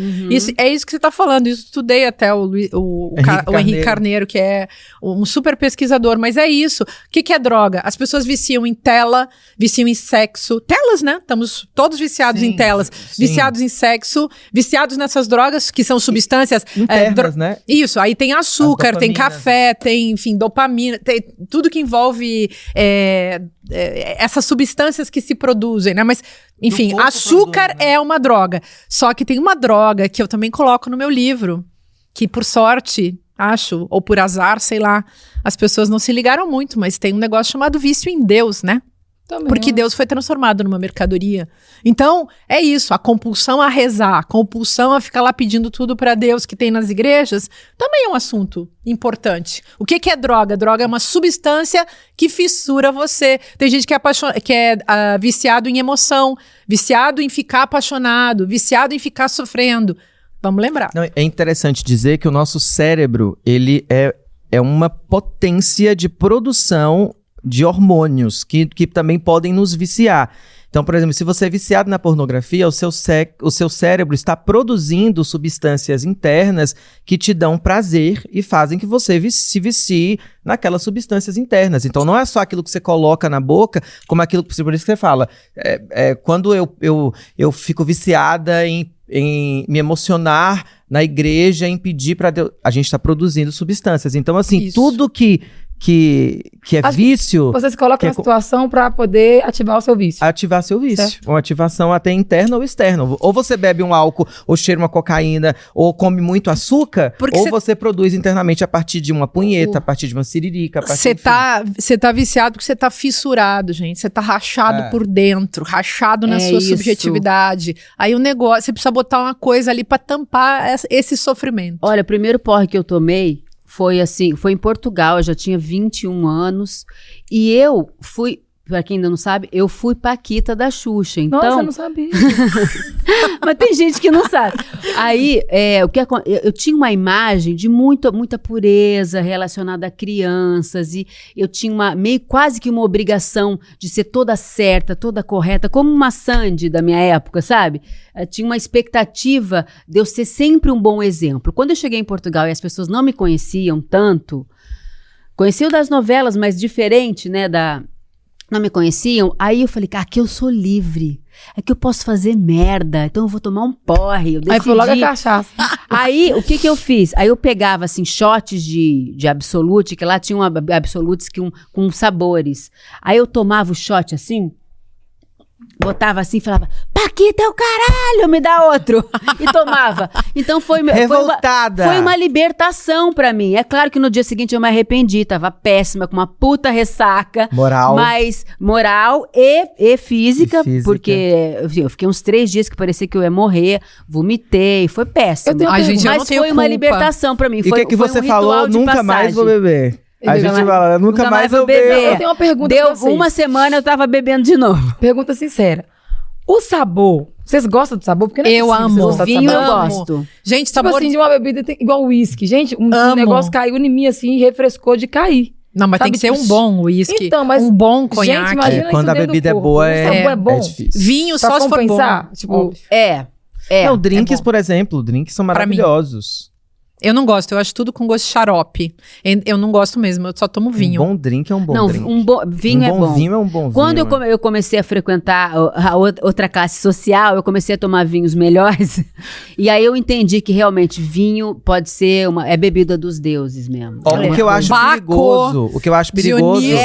É isso que você está falando. Eu estudei até o Henrique Carneiro, que é um super pesquisador. Mas é isso. O que é droga? As pessoas viciam em tela, viciam em sexo. Telas, né? Estamos todos viciados em telas. Sim. Viciados em sexo, viciados nessas drogas, que são substâncias... internas, né? Isso. Aí tem açúcar, tem café, tem, enfim, dopamina, tem tudo que envolve essas substâncias que se produzem, né? Mas, enfim, açúcar produz, né? É uma droga. Só que tem uma droga que eu também coloco no meu livro, que por sorte, acho, ou por azar, sei lá, as pessoas não se ligaram muito, mas tem um negócio chamado vício em Deus, né? Também. Porque Deus foi transformado numa mercadoria. Então, é isso, a compulsão a rezar, a compulsão a ficar lá pedindo tudo pra Deus que tem nas igrejas, também é um assunto importante. O que é droga? Droga é uma substância que fissura você. Tem gente que é viciado em emoção, viciado em ficar apaixonado, viciado em ficar sofrendo. Vamos lembrar. Não, é interessante dizer que o nosso cérebro, ele é uma potência de produção de hormônios que também podem nos viciar. Então, por exemplo, se você é viciado na pornografia, o seu cérebro está produzindo substâncias internas que te dão prazer e fazem que você se vicie naquelas substâncias internas. Então, não é só aquilo que você coloca na boca, como aquilo por isso que você fala. Quando eu fico viciada em me emocionar na igreja, em pedir para Deus, a gente está produzindo substâncias. Então, assim, isso. Tudo que é vício... Você se coloca na situação para poder ativar o seu vício. Ativar seu vício. Certo. Uma ativação até interna ou externa. Ou você bebe um álcool, ou cheira uma cocaína, ou come muito açúcar, ou você produz internamente a partir de uma punheta, a partir de uma siririca. Você tá viciado porque você tá fissurado, gente. Você tá rachado por dentro, rachado na sua subjetividade. Aí o negócio, você precisa botar uma coisa ali para tampar esse sofrimento. Olha, o primeiro porre que eu tomei foi em Portugal, eu já tinha 21 anos, e eu fui, pra quem ainda não sabe, eu fui Paquita da Xuxa, então... Nossa, eu não sabia. Mas tem gente que não sabe. Aí, eu tinha uma imagem de muita pureza relacionada a crianças, e eu tinha quase que uma obrigação de ser toda certa, toda correta, como uma Sandy da minha época, sabe? Eu tinha uma expectativa de eu ser sempre um bom exemplo. Quando eu cheguei em Portugal e as pessoas não me conheciam tanto, conheciam das novelas, mas diferente, né, não me conheciam, aí eu falei, aqui eu sou livre, aqui eu posso fazer merda, então eu vou tomar um porre, eu decidi. Aí foi logo a cachaça. Aí, o que eu fiz? Aí eu pegava, assim, shots de Absolute, que lá tinha Absolutes com sabores. Aí eu tomava o shot, assim, botava assim e falava, Paquita é o caralho, me dá outro. E tomava. Então foi uma libertação pra mim. É claro que no dia seguinte eu me arrependi, tava péssima, com uma puta ressaca. Mas moral e física, porque eu fiquei uns 3 dias que parecia que eu ia morrer, vomitei, foi péssimo. Mas foi uma libertação pra mim. E o que você falou? Nunca mais vou beber. A gente fala, nunca mais vou beber. Eu tenho uma pergunta pra vocês. Uma semana eu tava bebendo de novo. Pergunta sincera. O sabor, vocês gostam do sabor? Porque não é eu amo. Vinho eu gosto. Gente, sabor... Tipo assim, de uma bebida igual uísque. Gente, um negócio caiu em mim assim e refrescou de cair. Não, mas tem que ser um bom uísque. Então, mas um bom conhaque. Gente, imagina quando a bebida é boa, é bom. difícil. Vinho pra só se for bom. Tipo, não, drinks, por exemplo, drinks são maravilhosos. Eu não gosto, eu acho tudo com gosto de xarope. Eu não gosto mesmo, eu só tomo vinho. Um bom drink é um bom drink. Vinho é bom. Vinho é um bom vinho. Quando eu comecei a frequentar a outra classe social, eu comecei a tomar vinhos melhores. E aí eu entendi que realmente vinho pode ser é bebida dos deuses mesmo. O que eu acho perigoso,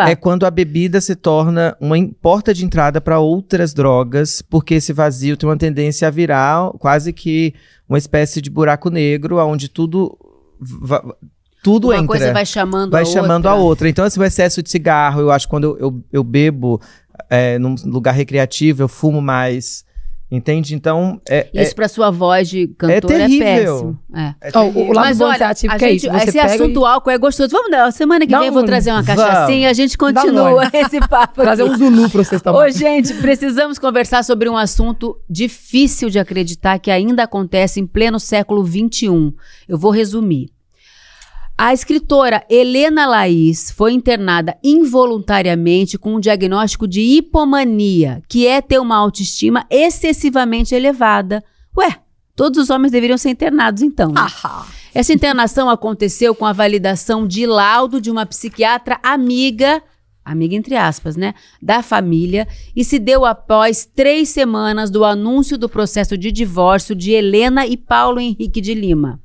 é quando a bebida se torna uma porta de entrada para outras drogas, porque esse vazio tem uma tendência a virar quase que uma espécie de buraco negro, onde tudo entra. Uma coisa vai chamando a outra. Então, assim, o excesso de cigarro, eu acho que quando eu bebo num lugar recreativo, eu fumo mais. Entende? Então, Isso pra sua voz de cantora é terrível. péssimo. É. O lado Mas bom de ser olha, ativo, que é isso? Você esse pega assunto e álcool é gostoso. Vamos dar, semana que Dá vem eu um vou gole. trazer uma Vamos. cachaçinha e a gente Dá um continua gole. esse papo trazer aqui. um Zulu pra vocês Ô, tomarem. gente, precisamos conversar sobre um assunto difícil de acreditar que ainda acontece em pleno século XXI. Eu vou resumir. A escritora Helena Laís foi internada involuntariamente com um diagnóstico de hipomania, que é ter uma autoestima excessivamente elevada. Ué, todos os homens deveriam ser internados então, né? Essa internação aconteceu com a validação de laudo de uma psiquiatra amiga entre aspas, né, da família, e se deu após 3 semanas do anúncio do processo de divórcio de Helena e Paulo Henrique de Lima.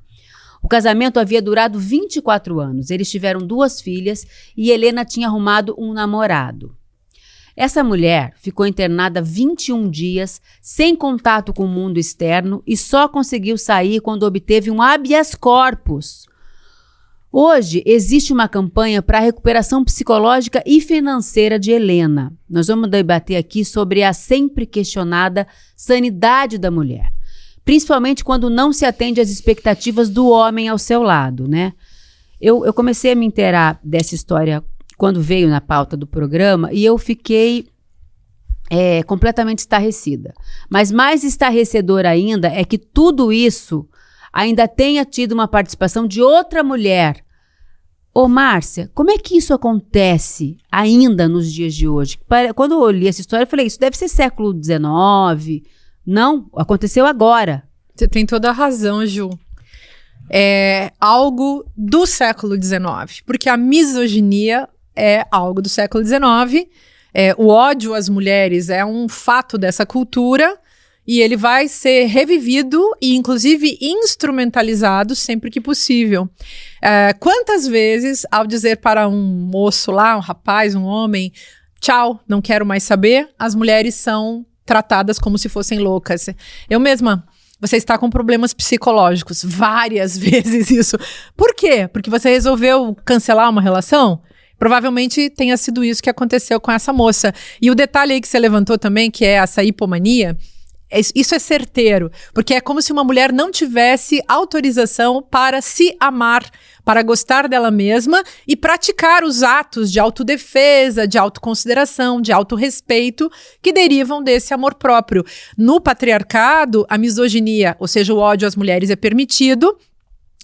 O casamento havia durado 24 anos, eles tiveram 2 filhas e Helena tinha arrumado um namorado. Essa mulher ficou internada 21 dias, sem contato com o mundo externo e só conseguiu sair quando obteve um habeas corpus. Hoje, existe uma campanha para a recuperação psicológica e financeira de Helena. Nós vamos debater aqui sobre a sempre questionada sanidade da mulher, principalmente quando não se atende às expectativas do homem ao seu lado, né? Eu comecei a me inteirar dessa história quando veio na pauta do programa e eu fiquei completamente estarrecida. Mas mais estarrecedor ainda é que tudo isso ainda tenha tido uma participação de outra mulher. Ô, Márcia, como é que isso acontece ainda nos dias de hoje? Quando eu li essa história, eu falei, isso deve ser século XIX. Não, aconteceu agora. Você tem toda a razão, Ju. É algo do século XIX, porque a misoginia é algo do século XIX, o ódio às mulheres é um fato dessa cultura e ele vai ser revivido e inclusive instrumentalizado sempre que possível. Quantas vezes, ao dizer para um moço lá, um rapaz, um homem, tchau, não quero mais saber, as mulheres são tratadas como se fossem loucas. Eu mesma, você está com problemas psicológicos, várias vezes isso. Por quê? Porque você resolveu cancelar uma relação? Provavelmente tenha sido isso que aconteceu com essa moça. E o detalhe aí que você levantou também, que é essa hipomania, isso é certeiro, porque é como se uma mulher não tivesse autorização para se amar, para gostar dela mesma e praticar os atos de autodefesa, de autoconsideração, de autorrespeito que derivam desse amor próprio. No patriarcado, a misoginia, ou seja, o ódio às mulheres é permitido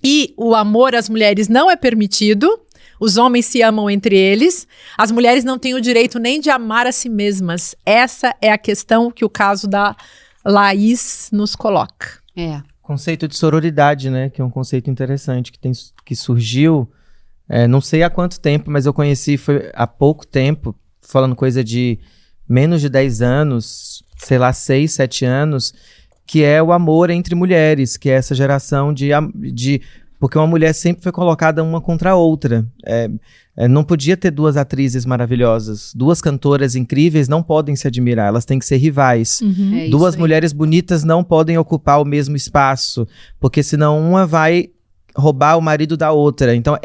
e o amor às mulheres não é permitido. Os homens se amam entre eles, as mulheres não têm o direito nem de amar a si mesmas. Essa é a questão que o caso da Laís nos coloca. Conceito de sororidade, né? Que é um conceito interessante que surgiu, não sei há quanto tempo, mas eu conheci foi há pouco tempo, falando coisa de menos de 10 anos, sei lá, 6, 7 anos, que é o amor entre mulheres, que é essa geração porque uma mulher sempre foi colocada uma contra a outra. Não podia ter 2 atrizes maravilhosas. 2 cantoras incríveis não podem se admirar, elas têm que ser rivais. 2 mulheres bonitas não podem ocupar o mesmo espaço, porque senão uma vai roubar o marido da outra. Então,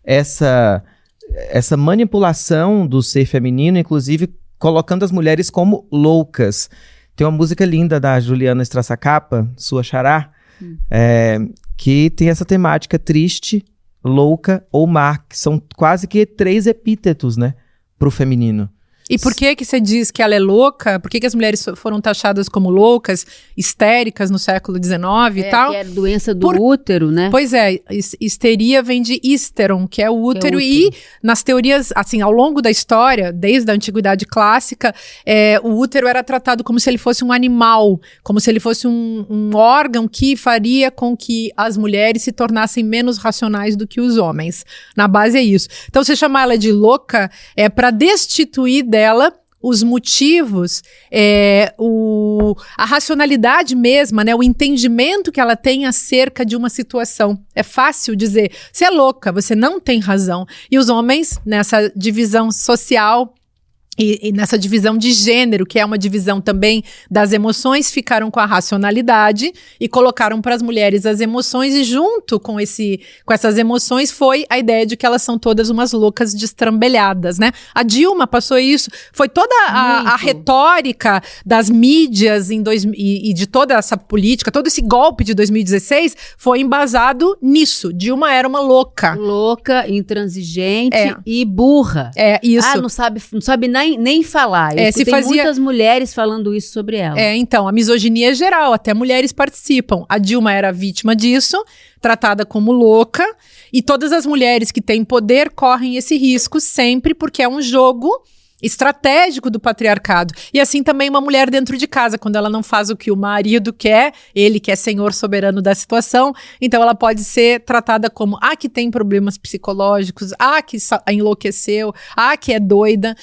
essa manipulação do ser feminino, inclusive colocando as mulheres como loucas. Tem uma música linda da Juliana Strassacapa, Sua Xará, que tem essa temática triste, louca ou má, que são quase que 3 epítetos, né, pro feminino. E por que você diz que ela é louca? Por que as mulheres foram taxadas como loucas, histéricas no século XIX e tal? Que é doença do útero, né? Pois é, histeria vem de histeron, que é o útero. E nas teorias, assim, ao longo da história, desde a antiguidade clássica, o útero era tratado como se ele fosse um animal, como se ele fosse um órgão que faria com que as mulheres se tornassem menos racionais do que os homens. Na base é isso. Então, você chamar ela de louca é para destituir dela os motivos, a racionalidade mesma, né, o entendimento que ela tem acerca de uma situação. É fácil dizer, você é louca, você não tem razão. E os homens, nessa divisão social E nessa divisão de gênero, que é uma divisão também das emoções, ficaram com a racionalidade e colocaram para as mulheres as emoções, e junto com essas emoções foi a ideia de que elas são todas umas loucas destrambelhadas, né? A Dilma passou isso, foi toda a retórica das mídias e de toda essa política, todo esse golpe de 2016 foi embasado nisso. Dilma era uma louca. Louca, intransigente e burra. Isso. Ah, não sabe nem falar. Tem muitas mulheres falando isso sobre ela. Então, a misoginia é geral, até mulheres participam. A Dilma era vítima disso, tratada como louca, e todas as mulheres que têm poder correm esse risco sempre, porque é um jogo estratégico do patriarcado. E assim também uma mulher dentro de casa, quando ela não faz o que o marido quer, ele que é senhor soberano da situação, então ela pode ser tratada como que tem problemas psicológicos, que enlouqueceu, que é doida.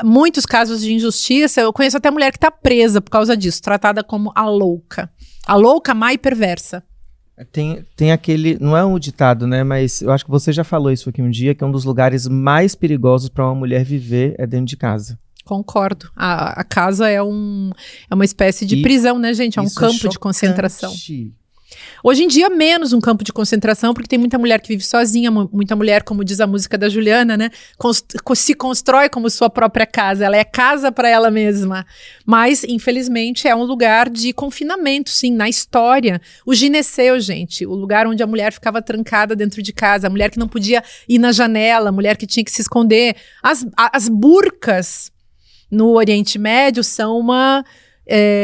Muitos casos de injustiça, eu conheço até mulher que está presa por causa disso, tratada como a louca, má e perversa. Tem aquele, não é um ditado, né, mas eu acho que você já falou isso aqui um dia, que um dos lugares mais perigosos para uma mulher viver é dentro de casa. Concordo. A casa é uma espécie de prisão, né, gente? É um campo de concentração. Hoje em dia, menos um campo de concentração, porque tem muita mulher que vive sozinha, muita mulher, como diz a música da Juliana, né? Se constrói como sua própria casa, ela é casa para ela mesma. Mas, infelizmente, é um lugar de confinamento, sim, na história. O gineceu, gente, o lugar onde a mulher ficava trancada dentro de casa, a mulher que não podia ir na janela, a mulher que tinha que se esconder. As burcas no Oriente Médio são uma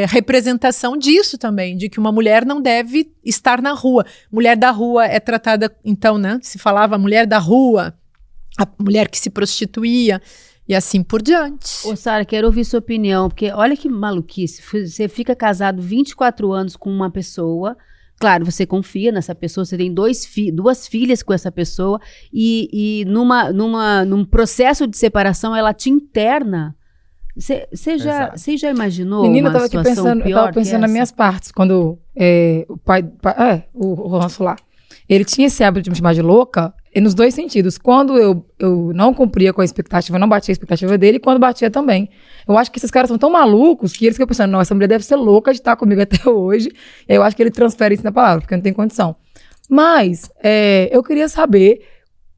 representação disso também, de que uma mulher não deve estar na rua. Mulher da rua é tratada, então, né? Se falava mulher da rua, a mulher que se prostituía, e assim por diante. Ô, Sara, quero ouvir sua opinião, porque olha que maluquice. Você fica casado 24 anos com uma pessoa, claro, você confia nessa pessoa, você tem duas filhas com essa pessoa, e num processo de separação ela te interna. Você já imaginou? Menina, uma situação eu tava pensando nas minhas partes, quando o pai, o nosso lá, ele tinha esse hábito de me chamar de louca, e nos dois sentidos. Quando eu não cumpria com a expectativa, não batia a expectativa dele, e quando batia também. Eu acho que esses caras são tão malucos que eles ficam pensando, não, essa mulher deve ser louca de estar comigo até hoje. E aí eu acho que ele transfere isso na palavra, porque não tem condição. Mas eu queria saber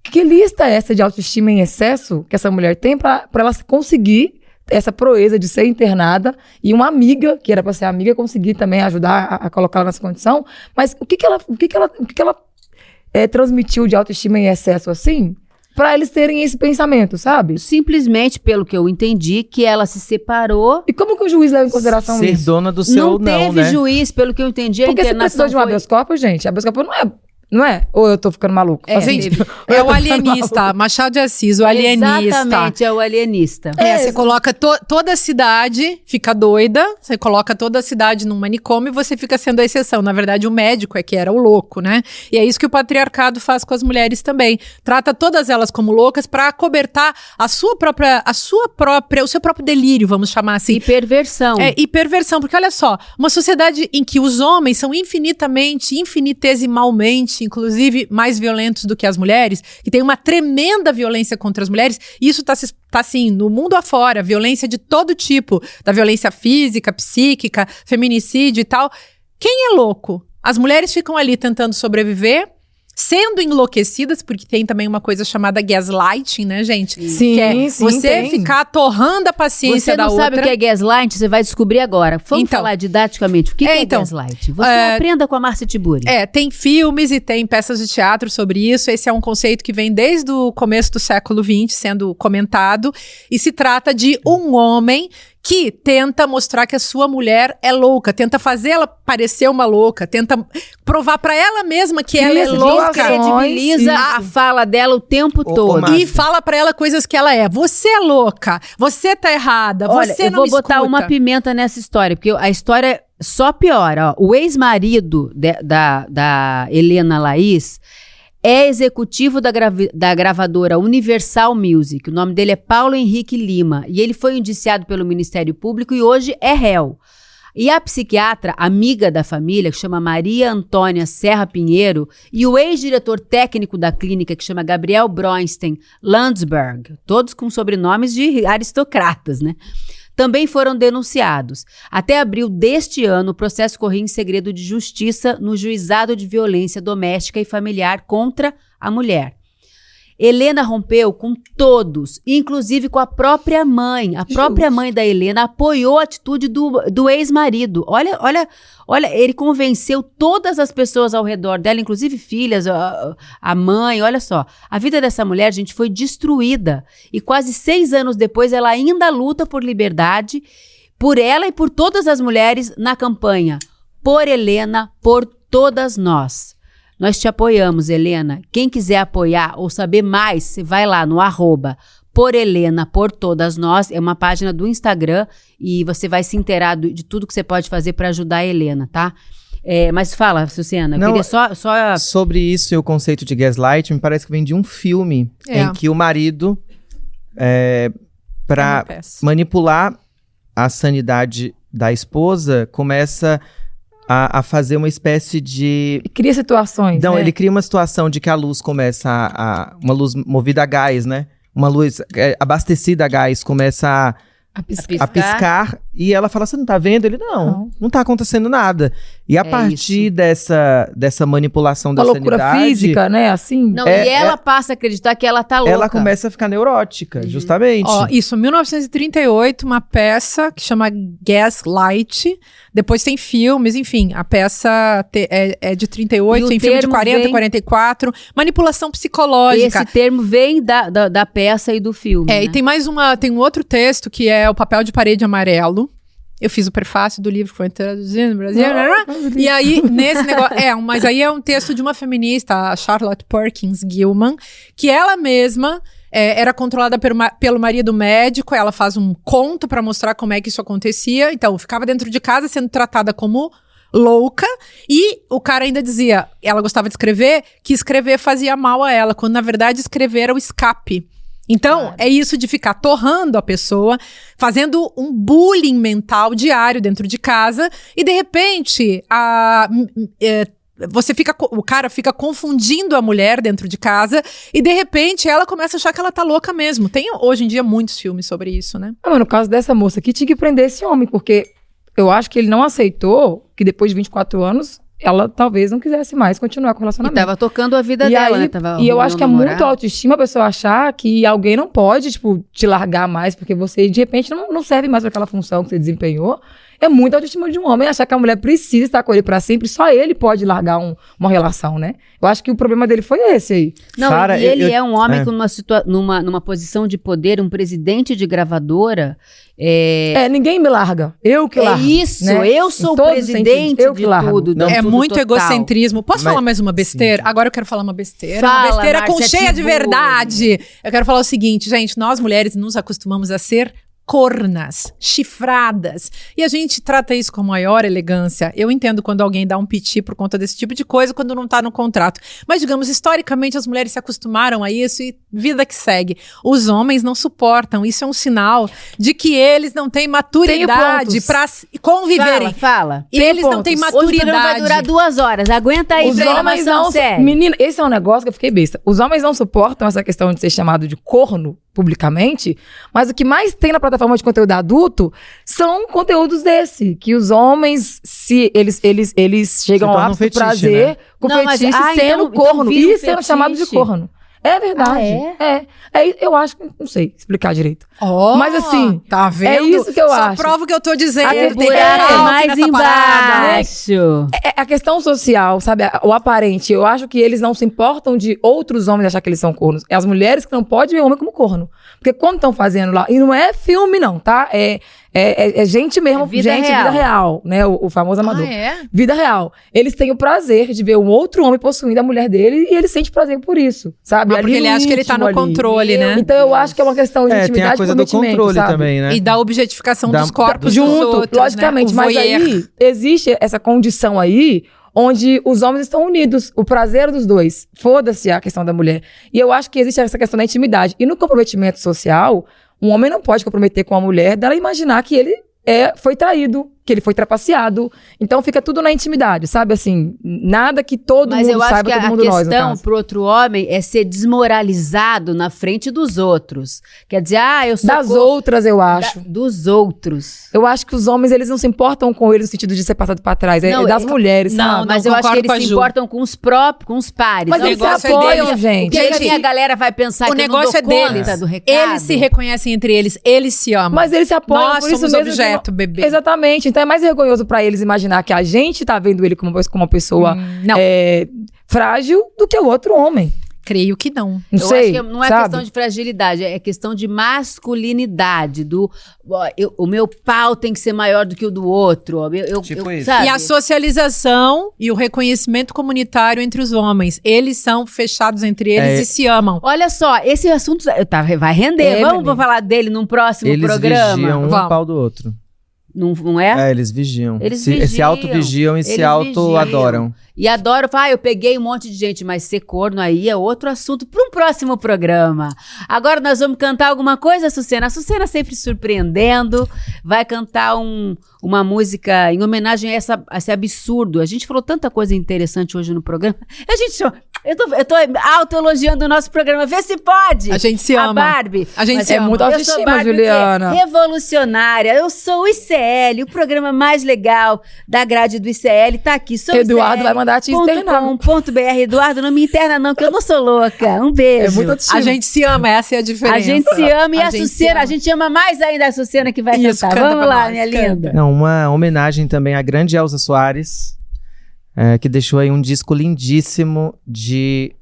que lista é essa de autoestima em excesso que essa mulher tem para ela conseguir essa proeza de ser internada, e uma amiga, que era para ser amiga, conseguir também ajudar a colocá-la nessa condição. Mas o que ela transmitiu de autoestima em excesso assim, para eles terem esse pensamento, sabe? Simplesmente, pelo que eu entendi, que ela se separou. E como que o juiz leva em consideração isso? Ser dona do seu não, né? Juiz, pelo que eu entendi, porque você precisou de um habeas corpus, gente. Habeas corpus não é? Ou eu tô ficando maluco? Gente, é o alienista, Machado de Assis, o alienista. Exatamente, é o alienista. Você coloca toda a cidade, fica doida, você coloca toda a cidade num manicômio e você fica sendo a exceção. Na verdade, o médico é que era o louco, né? E é isso que o patriarcado faz com as mulheres também. Trata todas elas como loucas para acobertar o seu próprio delírio, vamos chamar assim. E perversão. E perversão, porque olha só, uma sociedade em que os homens são infinitesimalmente, inclusive, mais violentos do que as mulheres, que tem uma tremenda violência contra as mulheres, e isso tá assim, no mundo afora, violência de todo tipo, da violência física, psíquica, feminicídio e tal. Quem é louco? As mulheres ficam ali tentando sobreviver, sendo enlouquecidas, porque tem também uma coisa chamada gaslighting, né, gente? Sim, que é você ficar torrando a paciência da outra. Você não sabe o que é gaslighting? Você vai descobrir agora. Vamos falar didaticamente. O que é gaslighting? Você aprenda com a Márcia Tiburi. Tem filmes e tem peças de teatro sobre isso. Esse é um conceito que vem desde o começo do século XX sendo comentado, e se trata de um homem que tenta mostrar que a sua mulher é louca, tenta fazer ela parecer uma louca, tenta provar pra ela mesma que ela é louca. Credibiliza a fala dela o tempo todo. E fala pra ela coisas que ela é. Você é louca, você tá errada, olha, você não me escuta. Eu vou botar uma pimenta nessa história, porque a história só piora. Ó. O ex-marido da Helena Laís é executivo da gravadora Universal Music. O nome dele é Paulo Henrique Lima. E ele foi indiciado pelo Ministério Público e hoje é réu. E a psiquiatra, amiga da família, que chama Maria Antônia Serra Pinheiro, e o ex-diretor técnico da clínica, que chama Gabriel Bronstein Landsberg, todos com sobrenomes de aristocratas, né? Também foram denunciados. Até abril deste ano, o processo corria em segredo de justiça no Juizado de Violência Doméstica e Familiar contra a mulher. Helena rompeu com todos, inclusive com a própria mãe. A própria mãe da Helena apoiou a atitude do ex-marido. Olha, ele convenceu todas as pessoas ao redor dela, inclusive filhas, a mãe, olha só. A vida dessa mulher, gente, foi destruída. E quase 6 anos depois, ela ainda luta por liberdade, por ela e por todas as mulheres na campanha. Por Helena, por todas nós. Nós te apoiamos, Helena. Quem quiser apoiar ou saber mais, você vai lá no @por Helena, por todas nós. É uma página do Instagram e você vai se inteirar de tudo que você pode fazer para ajudar a Helena, tá? Mas fala, Suciana, eu queria só... Sobre isso e o conceito de gaslight, me parece que vem de um filme em que o marido, para manipular a sanidade da esposa, começa a fazer uma espécie de... Cria situações, Não, né? ele cria uma situação de que a luz começa uma luz movida a gás, né? Uma luz abastecida a gás começa a piscar e ela fala, você não tá vendo? Ele, não tá acontecendo nada. E a partir dessa manipulação da sanidade... Uma loucura física, né? Assim... Não, e ela passa a acreditar que ela tá louca. Ela começa a ficar neurótica, justamente. Isso, 1938, uma peça que chama Gaslight. Depois tem filmes, enfim. A peça é de 38, tem filme de 40, 44. Manipulação psicológica. Esse termo vem da peça e do filme, né? E tem um outro texto que é O Papel de Parede Amarelo. Eu fiz o prefácio do livro que foi traduzido no Brasil. E aí, nesse negócio... mas aí é um texto de uma feminista, a Charlotte Perkins Gilman, que ela mesma era controlada pelo marido médico. Ela faz um conto para mostrar como é que isso acontecia. Então, ficava dentro de casa sendo tratada como louca. E o cara ainda dizia, ela gostava de escrever, que escrever fazia mal a ela, quando na verdade escrever era o escape. Então, é isso de ficar torrando a pessoa, fazendo um bullying mental diário dentro de casa, e de repente, o cara fica confundindo a mulher dentro de casa, e de repente ela começa a achar que ela tá louca mesmo. Tem hoje em dia muitos filmes sobre isso, né? Mas no caso dessa moça aqui, tinha que prender esse homem, porque eu acho que ele não aceitou que depois de 24 anos... ela talvez não quisesse mais continuar com o relacionamento. E tava tocando a vida dela, né? E eu acho que é muito autoestima a pessoa achar que alguém não pode, te largar mais, porque você, de repente, não serve mais para aquela função que você desempenhou. É muito autoestima de um homem achar que a mulher precisa estar com ele para sempre, só ele pode largar uma relação, né? Eu acho que o problema dele foi esse aí. Não, Sarah, ele é um homem com numa posição de poder, um presidente de gravadora. Ninguém me larga. Eu que largo. É isso, né? Eu sou o presidente de tudo. É muito egocentrismo. Posso falar mais uma besteira? Sim. Agora eu quero falar uma besteira. Uma besteira cheia de verdade. Eu quero falar o seguinte, gente, nós mulheres nos acostumamos a ser cornas, chifradas. E a gente trata isso com a maior elegância. Eu entendo quando alguém dá um piti por conta desse tipo de coisa, quando não tá no contrato. Mas, digamos, historicamente as mulheres se acostumaram a isso e vida que segue. Os homens não suportam. Isso é um sinal de que eles não têm maturidade pra conviverem. Fala. Eles não têm maturidade. Hoje vai durar 2 horas. Aguenta aí, os homens não... Menina, esse é um negócio que eu fiquei besta. Os homens não suportam essa questão de ser chamado de corno publicamente, mas o que mais tem na plataforma de conteúdo adulto são conteúdos desse, que os homens, se eles chegam ao ápice do prazer, né? Com fetiche, sendo corno e sendo chamado de corno. É verdade. Eu acho que não sei explicar direito. Mas assim, tá vendo? É isso que eu acho. Só prova o que eu tô dizendo. Mais embaixo. A questão social, sabe? O aparente. Eu acho que eles não se importam de outros homens achar que eles são cornos. É as mulheres que não podem ver o homem como corno. Porque quando estão fazendo lá, e não é filme não, tá? É gente mesmo, vida real, né? O famoso amador. Vida real. Eles têm o prazer de ver um outro homem possuindo a mulher dele e ele sente prazer por isso, sabe? Porque ele acha que ele tá no controle, né? Então eu acho que é uma questão de intimidade. Tem a coisa do controle, sabe? Também, né? E da objetificação dos corpos junto, dos outros, logicamente. Né? Mas aí existe essa condição aí onde os homens estão unidos, o prazer dos dois. Foda-se a questão da mulher. E eu acho que existe essa questão da intimidade. E no comprometimento social, um homem não pode comprometer com a mulher dela imaginar que ele foi traído, que ele foi trapaceado. Então fica tudo na intimidade, sabe? Assim, nada que todo Mas mundo eu acho saiba, que todo a mundo nós, no questão caso. pro outro homem é ser desmoralizado na frente dos outros. Quer dizer, eu sou Das outras, eu acho. dos outros. Eu acho que os homens, eles não se importam com eles no sentido de ser passado pra trás. É Não, das mulheres, não, sabe? Mas eu acho que concordo com a eles se Ju. importam com os próprios, com os pares. Mas Não, eles se negócio é apoiam, deles. gente. porque Gente, aí a galera vai pensar O que negócio eu é não dou deles. conta do recado. Eles se reconhecem entre eles, eles se amam. Mas eles se apoiam Nós por isso somos mesmo que objeto, não- bebê. Exatamente. Então é mais vergonhoso pra eles imaginar que a gente tá vendo ele como uma pessoa Não, frágil do que o outro homem. creio que não. Não Eu sei, acho que não é sabe? questão de fragilidade, é questão de masculinidade. O meu pau tem que ser maior do que o do outro. Tipo isso. Sabe? E a socialização e o reconhecimento comunitário entre os homens. Eles são fechados entre eles É. e se amam. Olha só, esse assunto vai render. Vamos menino. falar dele num próximo Eles programa. vigiam um Vamos. pau do outro. Não é? Eles vigiam. Eles Se vigiam. auto-vigiam e se Eles auto-adoram. E adoro, eu peguei um monte de gente, mas ser corno aí é outro assunto para um próximo programa. Agora nós vamos cantar alguma coisa, Sucena? A Sucena sempre surpreendendo, vai cantar uma música em homenagem a esse absurdo. A gente falou tanta coisa interessante hoje no programa. Eu tô auto-elogiando o nosso programa, vê se pode. A gente se A ama. Barbie. A gente Mas se é ama. muito eu sou autoestima, Barbie, o quê? Juliana. Revolucionária. Eu sou o ICL, o programa mais legal da grade do ICL. Tá aqui, sou Eduardo vai mandar te internar. .com.br. Eduardo, não me interna não, que eu não sou louca. Um beijo. É muito autoestima. A gente se ama, essa é a diferença. A gente se ama e a gente se Sucena, ama. a gente ama mais ainda a Sucena que vai Isso, cantar. canta Vamos pra lá, nós, minha canta. linda. Não, uma homenagem também à grande Elza Soares, que deixou aí um disco lindíssimo de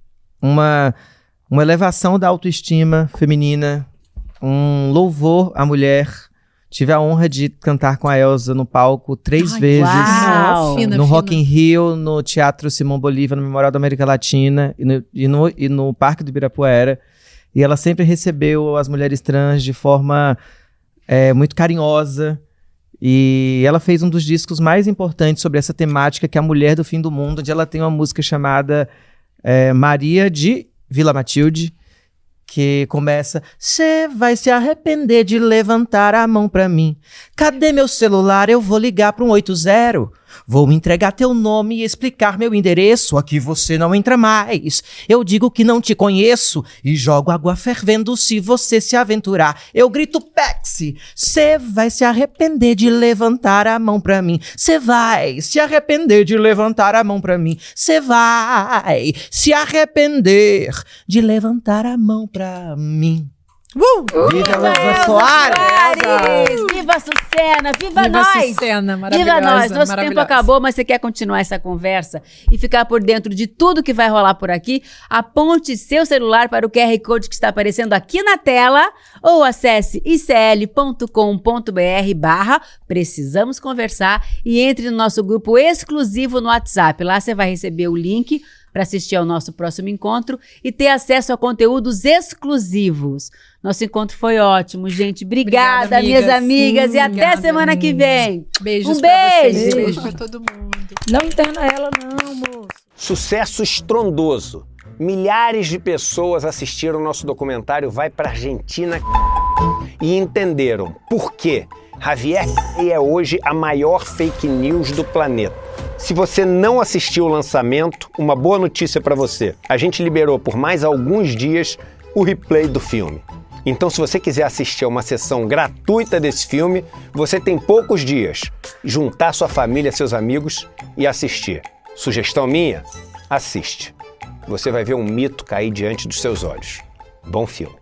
uma elevação da autoestima feminina, um louvor à mulher. Tive a honra de cantar com a Elza no palco 3 Ai, vezes. uau. Fina, No fina. Rock in Rio, no Teatro Simão Bolívar, no Memorial da América Latina e no Parque do Ibirapuera. E ela sempre recebeu as mulheres trans de forma muito carinhosa. E ela fez um dos discos mais importantes sobre essa temática, que é a Mulher do Fim do Mundo, onde ela tem uma música chamada Maria de Vila Matilde, que começa: "Cê vai se arrepender de levantar a mão pra mim. Cadê meu celular? Eu vou ligar pra 180. Vou entregar teu nome e explicar meu endereço. Aqui você não entra mais. Eu digo que não te conheço e jogo água fervendo se você se aventurar. Eu grito Pexi. Cê vai se arrepender de levantar a mão pra mim. Cê vai se arrepender de levantar a mão pra mim. Cê vai se arrepender de levantar a mão pra mim." Viva Elza Soares! Viva a Sucena! Viva nós! Sucena, maravilhosa. Viva nós! Nosso tempo maravilhosa. acabou, mas você quer continuar essa conversa e ficar por dentro de tudo que vai rolar por aqui? Aponte seu celular para o QR Code que está aparecendo aqui na tela ou acesse icl.com.br/precisamos conversar e entre no nosso grupo exclusivo no WhatsApp. Lá você vai receber o link para assistir ao nosso próximo encontro e ter acesso a conteúdos exclusivos. Nosso encontro foi ótimo, gente. Obrigada, minhas amigas. E até Obrigada, semana que vem. Beijos Um pra vocês. beijo. Beijo pra todo mundo. Não interna ela, não, moço. Sucesso estrondoso. Milhares de pessoas assistiram nosso documentário Vai pra Argentina e entenderam por que Javier é hoje a maior fake news do planeta. Se você não assistiu o lançamento, uma boa notícia para você. A gente liberou por mais alguns dias o replay do filme. Então, se você quiser assistir a uma sessão gratuita desse filme, você tem poucos dias. Juntar sua família, seus amigos e assistir. Sugestão minha? Assiste. Você vai ver um mito cair diante dos seus olhos. Bom filme.